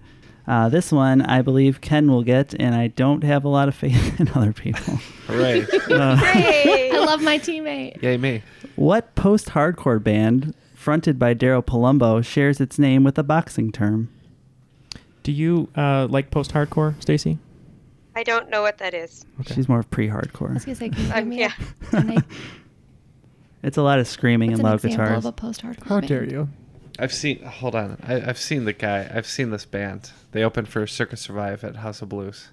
This one, I believe Ken will get, and I don't have a lot of faith in other people. Hooray. I love my teammate. Yay, me. What post-hardcore band, fronted by Daryl Palumbo, shares its name with a boxing term? Do you like post-hardcore, Stacey? I don't know what that is. Okay. She's more of pre-hardcore. I was gonna say, can you give me It's a lot of screaming and loud guitars. Of a post-hardcore How band? dare you? I've seen. Hold on. I've seen the guy. I've seen this band. They opened for Circus Survive at House of Blues.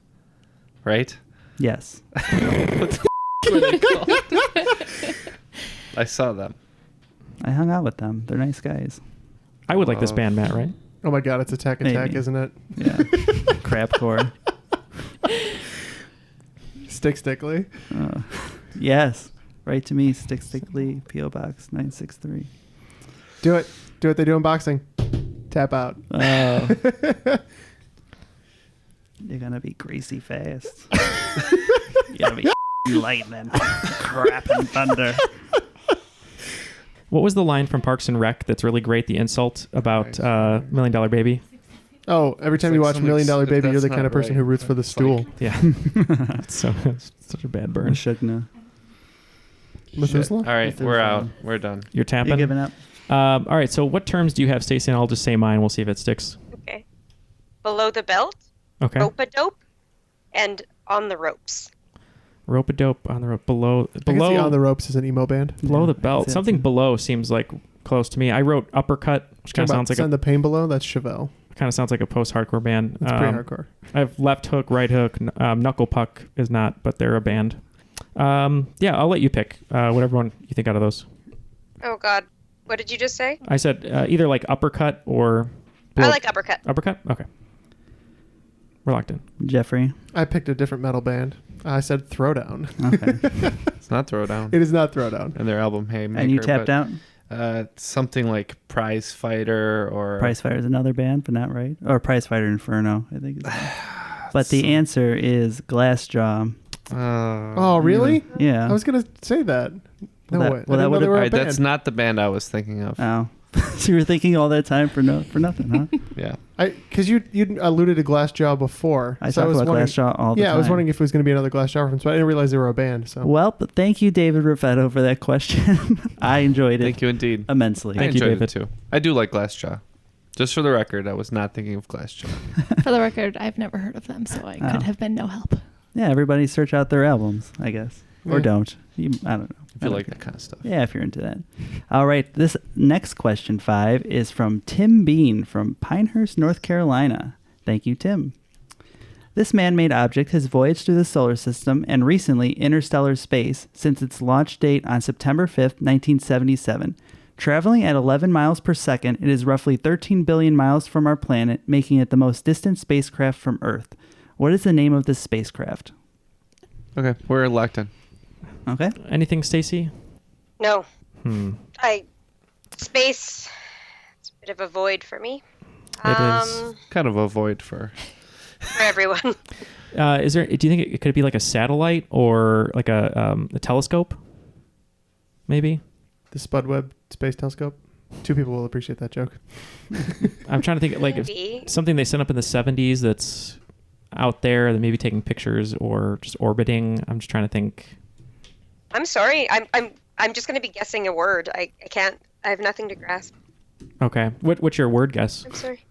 Right? Yes. What the were they called? I saw them. I hung out with them. They're nice guys. I would like this band, Matt, right? Oh my God, it's Attack, Maybe. isn't it? Yeah. Crapcore. Stickly. Yes. Write to me, Stickly, P.O. Box 963. Do it. Do what they do in boxing. Tap out. Oh. You're going to be greasy fast. You're going to be lightning, crap and thunder. What was the line from Parks and Rec that's really great? The insult about $1 Million Baby? Oh, every time you watch $1 Million Baby, you're the kind of person who roots for the stool. Yeah. It's such a bad burn. Shouldn't Methuselah? All right, we're out. We're done. You're tapping? You're giving up? All right, so what terms do you have, Stacey? And I'll just say mine. We'll see if it sticks. Okay. Below the belt, Okay. rope-a-dope, and on the ropes. Rope-a-dope, on the rope, below. I can see On the Ropes is an emo band. Below the belt. Something below seems like close to me. I wrote uppercut, which kind of sounds like Send the Pain Below. That's Chevelle. kind of sounds like a post-hardcore band. It's pre-hardcore. I have Left Hook, Right Hook. Knuckle Puck is not, but they're a band. Yeah, I'll let you pick whatever one you think out of those. Oh, God. What did you just say? I said either like uppercut or... I like uppercut. Uppercut? Okay. We're locked in. Jeffrey? I picked a different metal band. I said Throwdown. Okay. It's not Throwdown. It is not Throwdown. And their album Haymaker. And you tapped out? Something like Prize Fighter or... Prize Fighter is another band, but not right. Or Prize Fighter Inferno, I think. But the answer is Glassjaw. Oh, really? Yeah. I was going to say that. No way. Well, that would have... That's not the band I was thinking of. Oh. So you were thinking all that time for nothing, huh? Yeah. Because you alluded to Glassjaw before. I talk about Glassjaw all the time. Yeah, I was wondering if it was going to be another Glassjaw reference, but I didn't realize they were a band. So. Well, but thank you, David Raffetto, for that question. I enjoyed it. Thank you indeed. Immensely. I enjoyed it too. I do like Glassjaw. Just for the record, I was not thinking of Glassjaw. For the record, I've never heard of them, so I could have been no help. Yeah, everybody search out their albums, I guess. Or Yeah. don't. I don't know. If you like that kind of stuff. Yeah, if you're into that. All right. This next question 5 is from Tim Bean from Pinehurst, North Carolina. Thank you, Tim. This man-made object has voyaged through the solar system and recently interstellar space since its launch date on September 5th, 1977. Traveling at 11 miles per second, it is roughly 13 billion miles from our planet, making it the most distant spacecraft from Earth. What is the name of this spacecraft? Okay, we're locked in. Okay. Anything, Stacey? No. Space, it's a bit of a void for me. It is. Kind of a void for everyone. Is there? Do you think it could be like a satellite or like a telescope? Maybe. The Spud Webb Space Telescope. 2 people will appreciate that joke. I'm trying to think like if something they sent up in the 70s that's out there that maybe taking pictures or just orbiting. I'm just trying to think. I'm sorry. I'm just going to be guessing a word. I can't. I have nothing to grasp. Okay. What's your word guess? I'm sorry.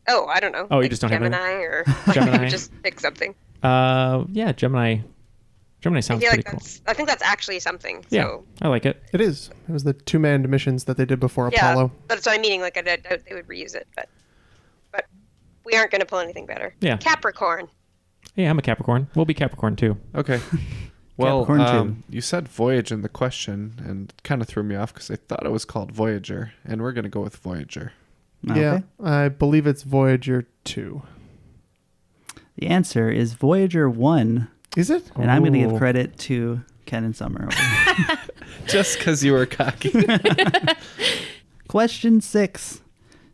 Oh, I don't know. Oh, you just don't have Gemini any? or Gemini? just pick something. Yeah, Gemini. Gemini sounds pretty cool. I think that's actually something. So. Yeah, I like it. It is. It was the 2-manned missions that they did before Apollo. That's what I'm meaning. Like I doubt they would reuse it, but we aren't going to pull anything better. Yeah. Capricorn. Yeah, I'm a Capricorn. We'll be Capricorn too. Okay. Well, you said Voyage in the question and it kind of threw me off because I thought it was called Voyager, and we're going to go with Voyager. Okay. Yeah, I believe it's Voyager 2. The answer is Voyager 1. Is it? And I'm going to give credit to Ken and Summer. Just because you were cocky. Question 6.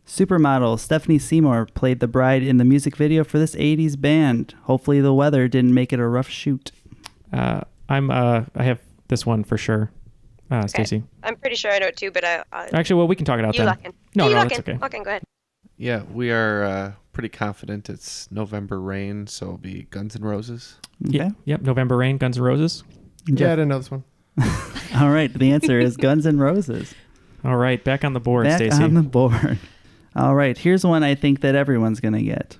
Supermodel Stephanie Seymour played the bride in the music video for this 80s band. Hopefully the weather didn't make it a rough shoot. I have this one for sure. Stacey. I'm pretty sure I know it too, but I Actually, well, we can talk it out you then. lock in. No, you no, lock it's in. okay. Lock in, go ahead. Yeah, we are pretty confident it's November Rain, so it'll be Guns N' Roses. Yeah. Yep. November Rain, Guns N' Roses. Yeah, I didn't know this one. All right. The answer is Guns N' Roses. All right. Back on the board, Back Stacey. on the board. All right. Here's one I think that everyone's going to get.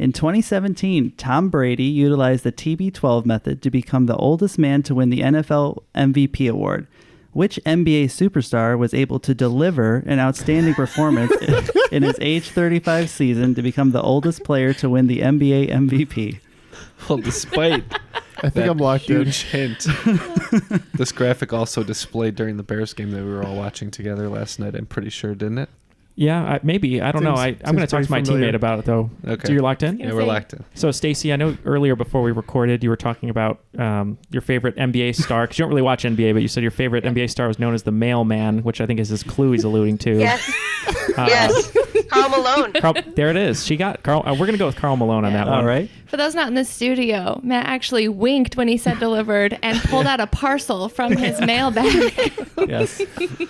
In 2017, Tom Brady utilized the TB12 method to become the oldest man to win the NFL MVP award. Which NBA superstar was able to deliver an outstanding performance in his age 35 season to become the oldest player to win the NBA MVP? Well, despite I think I'm locked in. Huge hint. This graphic also displayed during the Bears game that we were all watching together last night. I'm pretty sure, didn't it? Yeah, maybe. I don't know. I'm going to talk to my teammate about it, though. Okay. So you're locked in? Yeah, we're locked in. So, Stacey, I know earlier before we recorded, you were talking about your favorite NBA star, because you don't really watch NBA, but you said your favorite NBA star was known as the mailman, which I think is his clue he's alluding to. Yes. Yes. Karl Malone. There it is. She got Karl. We're going to go with Karl Malone on that one. All right. For those not in the studio, Matt actually winked when he said delivered and pulled out a parcel from his mailbag. Yes.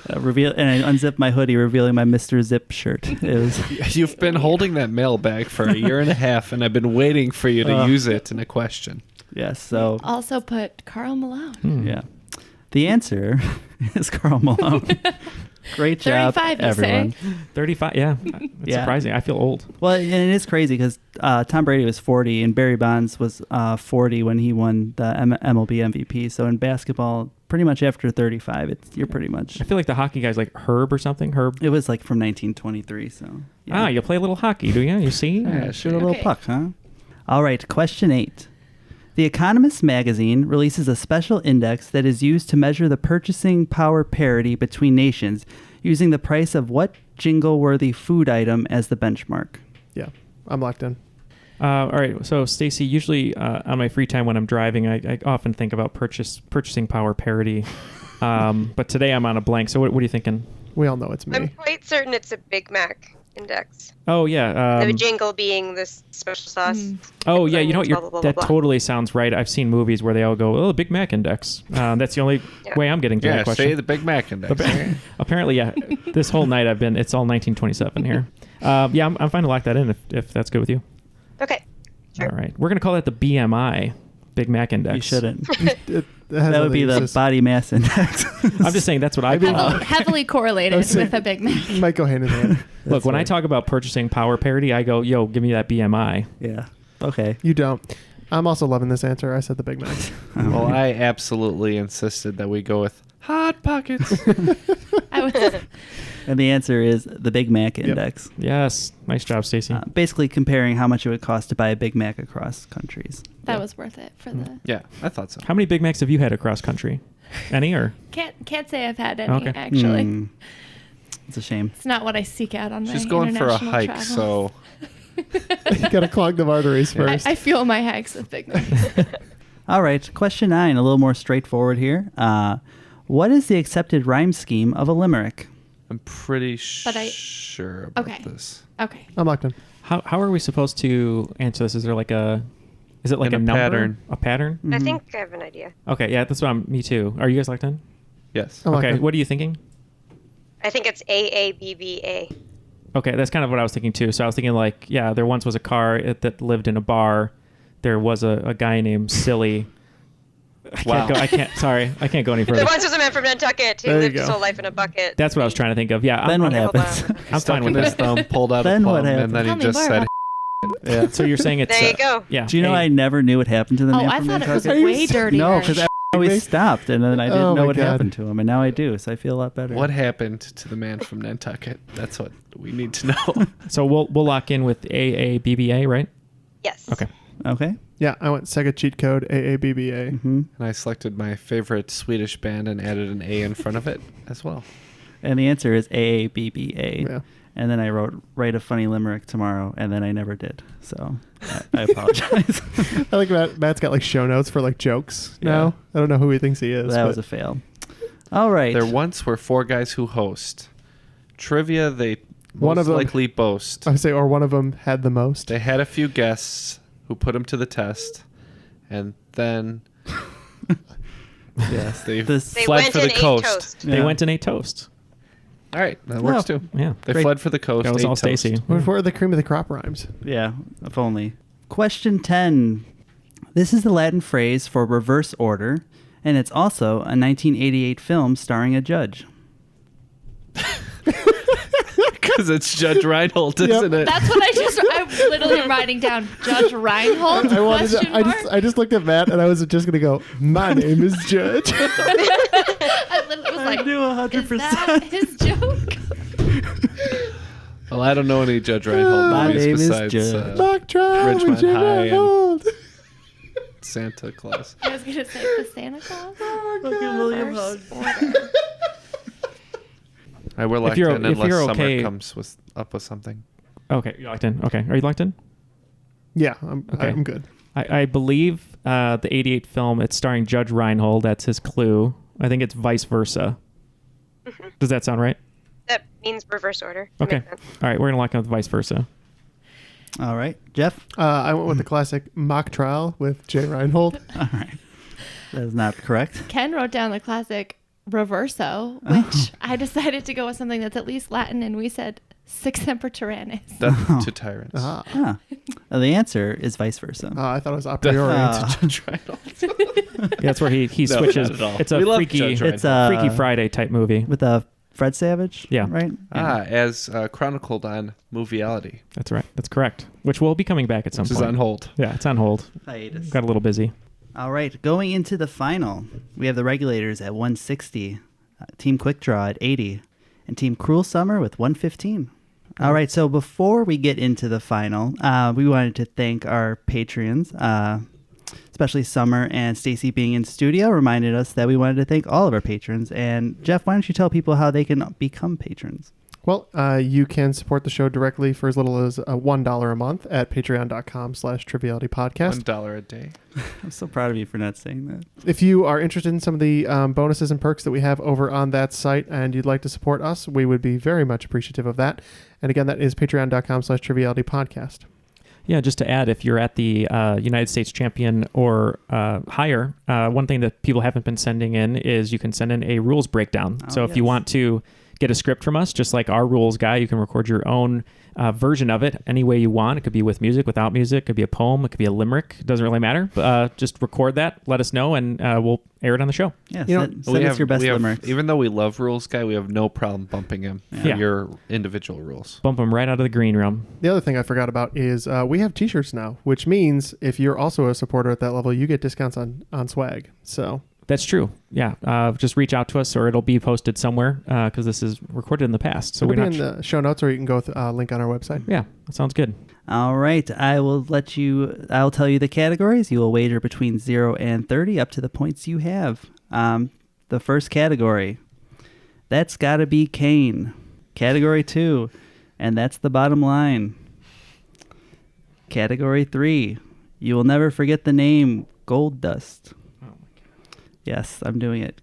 And I unzipped my hoodie, revealing my Mr. Zip shirt. It was. You've been holding that mailbag for a year and a half, and I've been waiting for you to use it in a question. Yes. So. Also put Karl Malone. Yeah. The answer is Karl Malone. Great job, 35, you everyone. say? 35, yeah. It's surprising. I feel old. Well, and it is crazy because Tom Brady was 40 and Barry Bonds was 40 when he won the MLB MVP. So in basketball, pretty much after 35, you're pretty much. I feel like the hockey guy's like Herb or something. Herb. It was like from 1923. So. Yeah. You play a little hockey, do you? You see? Yeah, shoot a little puck, huh? All right, question 8. The Economist magazine releases a special index that is used to measure the purchasing power parity between nations, using the price of what jingle-worthy food item as the benchmark. Yeah, I'm locked in. All right, so Stacey, usually on my free time when I'm driving, I often think about purchasing power parity, but today I'm on a blank. So what are you thinking? We all know it's me. I'm quite certain it's a Big Mac index. Oh yeah. The jingle being this special sauce. Oh yeah, you know what? Blah, blah, blah, That blah. totally sounds right. I've seen movies where they all go, "Oh, the Big Mac index." That's the only way I'm getting to that question. Say the Big Mac index. Apparently, yeah. This whole night it's all 1927 here. Yeah, I'm fine to lock that in if that's good with you. Okay. Sure. All right, we're gonna call that the BMI, Big Mac index. You shouldn't. That That would be the body mass index. I'm just saying that's what I call it. Heavily correlated with a Big Mac. Might go hand in hand. Look, when I talk about purchasing power parity, I go, "Yo, give me that BMI." Yeah. Okay. You don't. I'm also loving this answer. I said the Big Mac. Well, I absolutely insisted that we go with Hot Pockets. And the answer is the Big Mac index. Yes. Nice job, Stacey. Basically comparing how much it would cost to buy a Big Mac across countries. That was worth it for the. Yeah, I thought so. How many Big Macs have you had across country? Any or? Can't say I've had any Okay. actually. It's a shame. It's not what I seek out on my She's going for a international hike, travels. so You gotta clog the arteries first. I fuel my hikes with Big Macs. All right. Question 9, a little more straightforward here. What is the accepted rhyme scheme of a limerick? I'm pretty But I- sure about Okay. this. Okay. I'm locked in. How are we supposed to answer this? Is there like a In a number? pattern. A pattern? I think I have an idea. Okay, yeah, that's what me too. Are you guys locked in? Yes. I'm locked Okay, in. what are you thinking? I think it's AABBA. Okay, that's kind of what I was thinking too. So I was thinking like, yeah, there once was a car that lived in a bar. There was a guy named Silly. I can't go any further. There once was a man from Nantucket who There you lived his go. whole life in a bucket. That's what I was trying to think of. Yeah. Then what Hold happens? on. I'm Stuck fine with in his that. thumb, pulled out Then a what plum, and happens? then Tell he me just more said, Yeah. So you're saying it's There you go. Yeah. Do you know I never knew what happened to the Oh, man I from thought it was Nantucket? way dirtier. No, because I always stopped, and then I didn't Oh know my what God. happened to him, and now I do, so I feel a lot better. "What happened to the man from Nantucket?" That's what we need to know. So we'll lock in with AABBA, right? Yes. Okay. Okay. Yeah, I went Sega cheat code AABBA. Mm-hmm. And I selected my favorite Swedish band and added an A in front of it as well. And the answer is AABBA. Yeah. And then I write a funny limerick tomorrow, and then I never did. So I apologize. I like Matt's got like show notes for like jokes now. I don't know who he thinks he is. That but was a fail. All right. There once were 4 guys who host. Trivia they One most of them- likely boast. I would say, or one of them had the most. They had a few guests who put them to the test, and then Yes. they They fled went for the and ate coast. toast. They went and ate toast. All right, that works Oh, too. Yeah. They Great. fled for the coast. That was ate all toast. Stacey. Where are the cream of the crop rhymes? Yeah, if only. Question 10. This is the Latin phrase for reverse order, and it's also a 1988 film starring a judge. Because it's Judge Reinhold, isn't it? That's what I just I'm literally writing down Judge Reinhold. I just looked at Matt and I was just gonna go, my name is Judge. I literally was like, knew 100%. Is that his joke? Well, I don't know any Judge Reinhold My movies name is besides Judge. Mock trial with Ridgemont Judge High and Reinhold. Santa Claus. I was gonna say the Santa Claus. William First Hug. order. We're locked you're- in if unless you're Summer okay- comes up with something. Okay, you're locked in. Okay, are you locked in? Yeah, Okay. I'm good. I believe the 88 film, it's starring Judge Reinhold. That's his clue. I think it's vice versa. Does that sound right? That means reverse order. That Okay. makes sense. All right, we're going to lock in with vice versa. All right, Jeff. I went with the classic Mock Trial with Jay Reinhold. All right, that is not correct. Ken wrote down the classic Reverso, which I decided to go with something that's at least Latin, and we said Sic Semper Tyrannis. Death to tyrants. Ah. The answer is vice versa. I thought it was a priori. To Judge Reinhold. Yeah, that's where he No, switches. not at all. It's a We love freaky, Judge it's Reinhold. a Freaky Friday type movie. With Fred Savage. Yeah. Right. As chronicled on Movieality. That's right. That's correct. Which will be coming back at some Which point. is on hold. Yeah, it's on hold. Hiatus. Got a little busy. All right, going into the final, we have the regulators at 160, Team Quick Draw at 80, and Team Cruel Summer with 115. All right, so before we get into the final, we wanted to thank our Patreons, especially Summer and Stacey being in studio reminded us that we wanted to thank all of our patrons. And Jeff, why don't you tell people how they can become patrons? Well, you can support the show directly for as little as $1 a month at patreon.com/trivialitypodcast. $1 a day. I'm so proud of you for not saying that. If you are interested in some of the bonuses and perks that we have over on that site and you'd like to support us, we would be very much appreciative of that. And again, that is patreon.com/trivialitypodcast. Yeah, just to add, if you're at the United States champion or higher, one thing that people haven't been sending in is you can send in a rules breakdown. So if you want to get a script from us, just like our rules guy, you can record your own version of it any way you want. It could be with music, without music. It could be a poem. It could be a limerick. It doesn't really matter. Just record that. Let us know, and we'll air it on the show. Yeah, send us your best limericks. Even though we love Rules Guy, we have no problem bumping him for your individual rules. Bump him right out of the green room. The other thing I forgot about is we have t-shirts now, which means if you're also a supporter at that level, you get discounts on swag. So That's true. Yeah. Just reach out to us, or it'll be posted somewhere because this is recorded in the past. So it'll we're be not in the show notes, or you can go with link on our website. Yeah, that sounds good. All right, I'll tell you the categories. You will wager between 0 and 30 up to the points you have. The first category, that's gotta be Kane. Category 2, and that's the bottom line. Category 3, you will never forget the name Gold Dust. Oh my God. Yes, I'm doing it.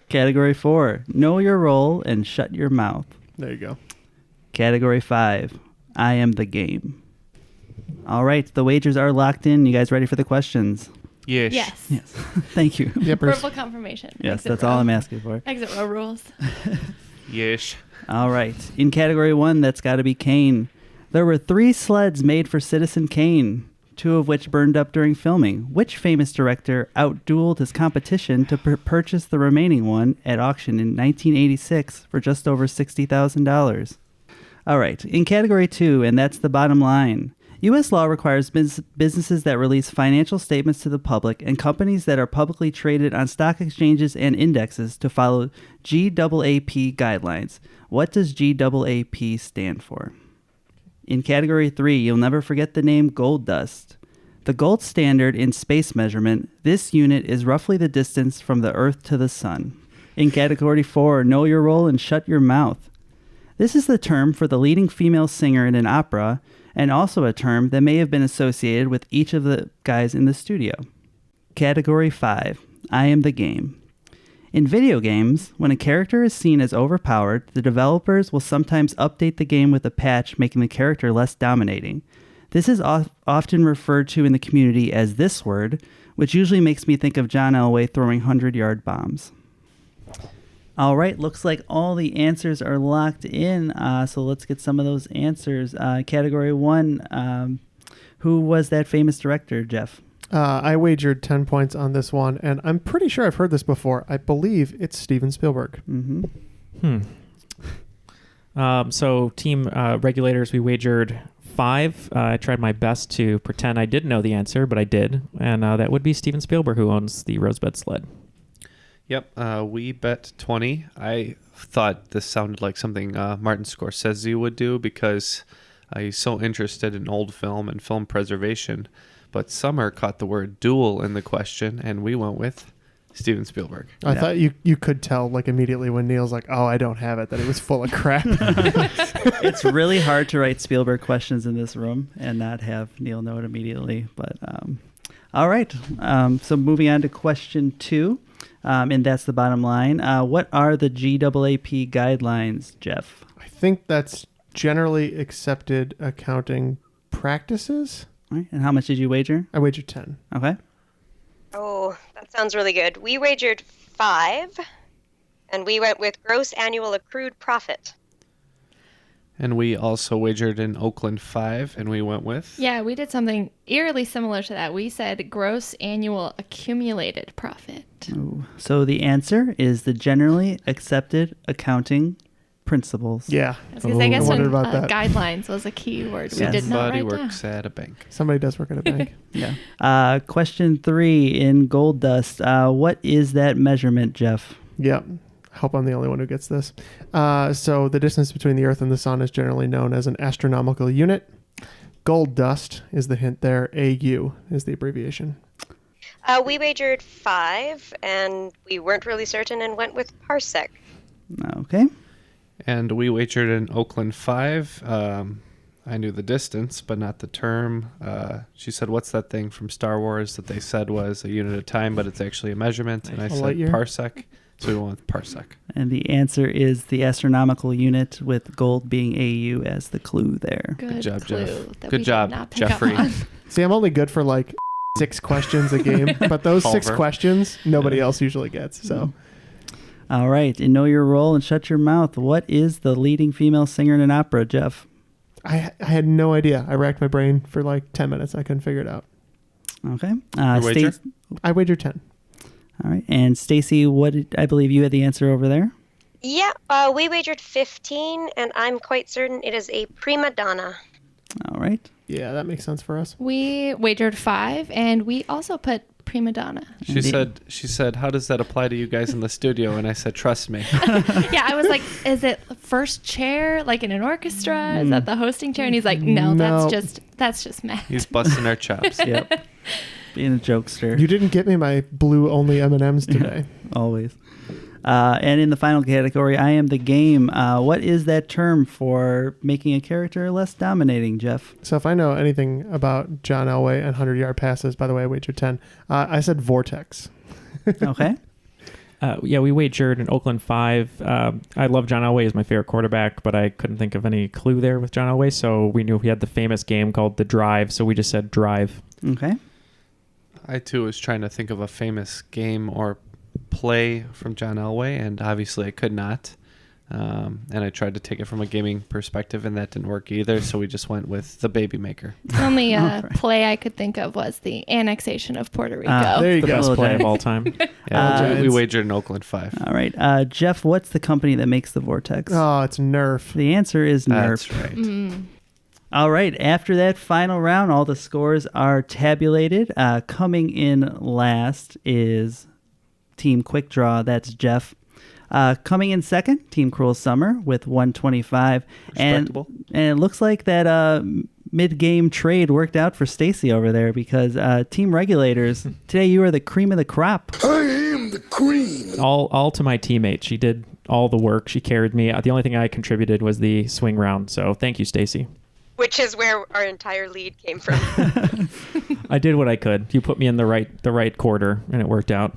Category 4, know your role and shut your mouth. There you go. Category 5, I am the game. All right, the wagers are locked in. You guys ready for the questions? Yes. Yes. Thank you. Verbal confirmation. Yes, Exit that's row. all I'm asking for. Exit row rules. Yes. All right. In category 1, that's got to be Kane. There were 3 sleds made for Citizen Kane, 2 of which burned up during filming. Which famous director outdueled his competition to purchase the remaining one at auction in 1986 for just over $60,000? All right. In category 2, and that's the bottom line, U.S. law requires businesses that release financial statements to the public and companies that are publicly traded on stock exchanges and indexes to follow GAAP guidelines. What does GAAP stand for? In category 3, you'll never forget the name Gold Dust. The gold standard in space measurement, this unit is roughly the distance from the Earth to the Sun. In category 4, know your role and shut your mouth. This is the term for the leading female singer in an opera, and also a term that may have been associated with each of the guys in the studio. Category 5, I am the game. In video games, when a character is seen as overpowered, the developers will sometimes update the game with a patch making the character less dominating. This is often referred to in the community as this word, which usually makes me think of John Elway throwing 100-yard bombs. All right, looks like all the answers are locked in, so let's get some of those answers. Category 1, who was that famous director, Jeff? I wagered 10 points on this one, and I'm pretty sure I've heard this before. I believe it's Steven Spielberg. Mm-hmm. So team regulators, we wagered 5. I tried my best to pretend I didn't know the answer, but I did. And that would be Steven Spielberg, who owns the Rosebud Sled. Yep, we bet 20. I thought this sounded like something Martin Scorsese would do because he's so interested in old film and film preservation. But Summer caught the word duel in the question, and we went with Steven Spielberg. I thought you could tell like immediately when Neal's like, "Oh, I don't have it," that it was full of crap. It's really hard to write Spielberg questions in this room and not have Neal know it immediately. But all right. So moving on to question 2, and that's the bottom line. What are the GAAP guidelines, Jeff? I think that's generally accepted accounting practices. All right. And how much did you wager? I wagered 10. Okay. Oh, that sounds really good. We wagered 5, and we went with gross annual accrued profit. And we also wagered in Oakland 5, and we went with... Yeah, we did something eerily similar to that. We said gross annual accumulated profit. Ooh. So the answer is the generally accepted accounting principles. Yeah. I guess when guidelines was a key word. We did not Somebody write works at a bank. Somebody does work at a bank. Yeah. Question 3 in gold dust. What is that measurement, Jeff? Yeah. Hope I'm the only one who gets this. So the distance between the Earth and the Sun is generally known as an astronomical unit. Gold dust is the hint there. AU is the abbreviation. We wagered 5, and we weren't really certain and went with parsec. Okay. And we wagered in Oakland 5. I knew the distance, but not the term. She said, what's that thing from Star Wars that they said was a unit of time, but it's actually a measurement? And I said parsec. So we went with parsec. And the answer is the astronomical unit, with gold being AU as the clue there. Good job, Jeff. Good job, Jeffrey. See, I'm only good for like 6 questions a game, but those 6 questions, nobody else usually gets. So. All right. And know your role and shut your mouth. What is the leading female singer in an opera, Jeff? I had no idea. I racked my brain for like 10 minutes. I couldn't figure it out. Okay. I wagered 10. All right. And Stacey, I believe you had the answer over there. Yeah, we wagered 15, and I'm quite certain it is a prima donna. All right. Yeah, that makes sense for us. We wagered 5, and we also put prima donna. She said, how does that apply to you guys in the studio? And I said, trust me. Yeah, I was like, is it first chair, like in an orchestra? Is that the hosting chair? And he's like, no. that's just Matt. He's busting our chops. Yep. Being a jokester. You didn't get me my blue only M&Ms today. Always. And in the final category, I am the game. What is that term for making a character less dominating, Jeff? So if I know anything about John Elway and 100-yard passes, by the way, I wagered 10. I said vortex. Okay. Yeah, we wagered in Oakland 5. I love John Elway as my favorite quarterback, but I couldn't think of any clue there with John Elway, so we knew he had the famous game called The Drive, so we just said Drive. Okay. I, too, was trying to think of a famous game or play from John Elway, and obviously I could not. And I tried to take it from a gaming perspective, and that didn't work either, so we just went with The Baby Maker. The only play I could think of was the annexation of Puerto Rico. There you go. The best play of all time. Yeah, we wagered in Oakland 5. All right. Jeff, what's the company that makes the Vortex? Oh, it's Nerf. The answer is Nerf. That's right. Mm. All right. After that final round, all the scores are tabulated. Coming in last is Team Quick Draw. That's Jeff. Coming in second, Team Cruel Summer with 125. Respectable. And it looks like that mid-game trade worked out for Stacey over there, because Team Regulators, today you are the cream of the crop. I am the cream. All to my teammate. She did all the work. She carried me. The only thing I contributed was the swing round. So thank you, Stacey. Which is where our entire lead came from. I did what I could. You put me in the right quarter, and it worked out.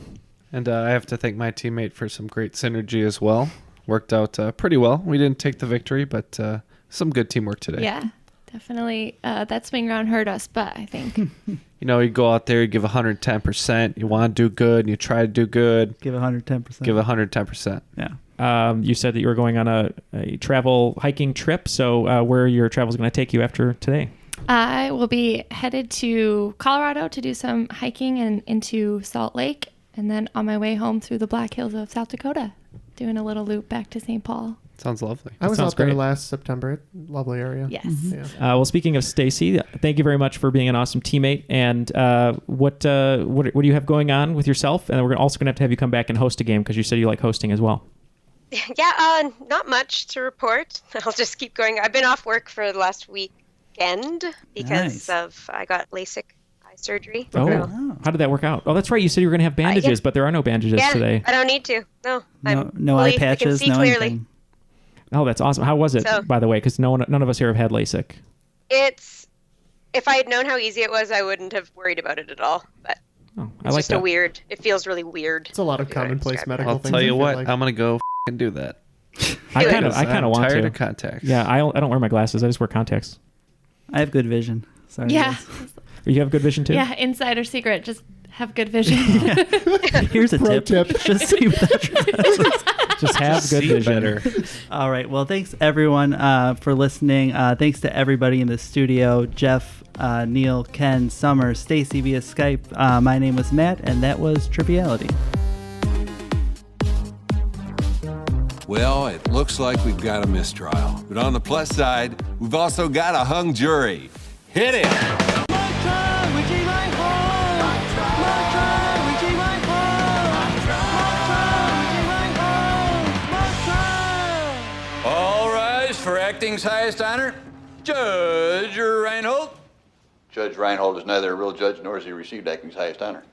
And I have to thank my teammate for some great synergy as well. Worked out pretty well. We didn't take the victory, but some good teamwork today. Yeah, definitely. That swing round hurt us, but I think... You know, you go out there, you give 110%. You want to do good, and you try to do good. Give 110%. Give 110%. Yeah. You said that you were going on a travel hiking trip, so where your travel is going to take you after today? I will be headed to Colorado to do some hiking and into Salt Lake, and then on my way home through the Black Hills of South Dakota, doing a little loop back to St. Paul. Sounds lovely. I was sounds out there great. last September. Lovely area. Yes. Yeah. Well, speaking of Stacey, thank you very much for being an awesome teammate. And what do you have going on with yourself? And we're also going to have you come back and host a game because you said you like hosting as well. Yeah, not much to report. I'll just keep going. I've been off work for the last weekend because I got LASIK eye surgery. Oh, how did that work out? Oh, that's right. You said you were going to have bandages, but there are no bandages today. I don't need to. No eye patches, I can see no clearly. anything. Oh, that's awesome. How was it, by the way? Because none of us here have had LASIK. If I had known how easy it was, I wouldn't have worried about it at all. But it's just it feels really weird. It's a lot of commonplace medical things. I'll tell you what, like. I'm going to go and do that. I kind of want to. Tired of contacts. Yeah, I don't wear my glasses. I just wear contacts. I have good vision. Sorry. Yeah. guys. You have good vision too? Yeah, insider secret. Just have good vision. Here's a tip. Just see without your glasses. Just have good vision. Better. All right. Well, thanks everyone for listening. Thanks to everybody in the studio: Jeff, Neal, Ken, Summer, Stacey via Skype. My name was Matt, and that was Triviality. Well, it looks like we've got a mistrial. But on the plus side, we've also got a hung jury. Hit it! All rise for acting's highest honor, Judge Reinhold. Judge Reinhold is neither a real judge nor has he received acting's highest honor.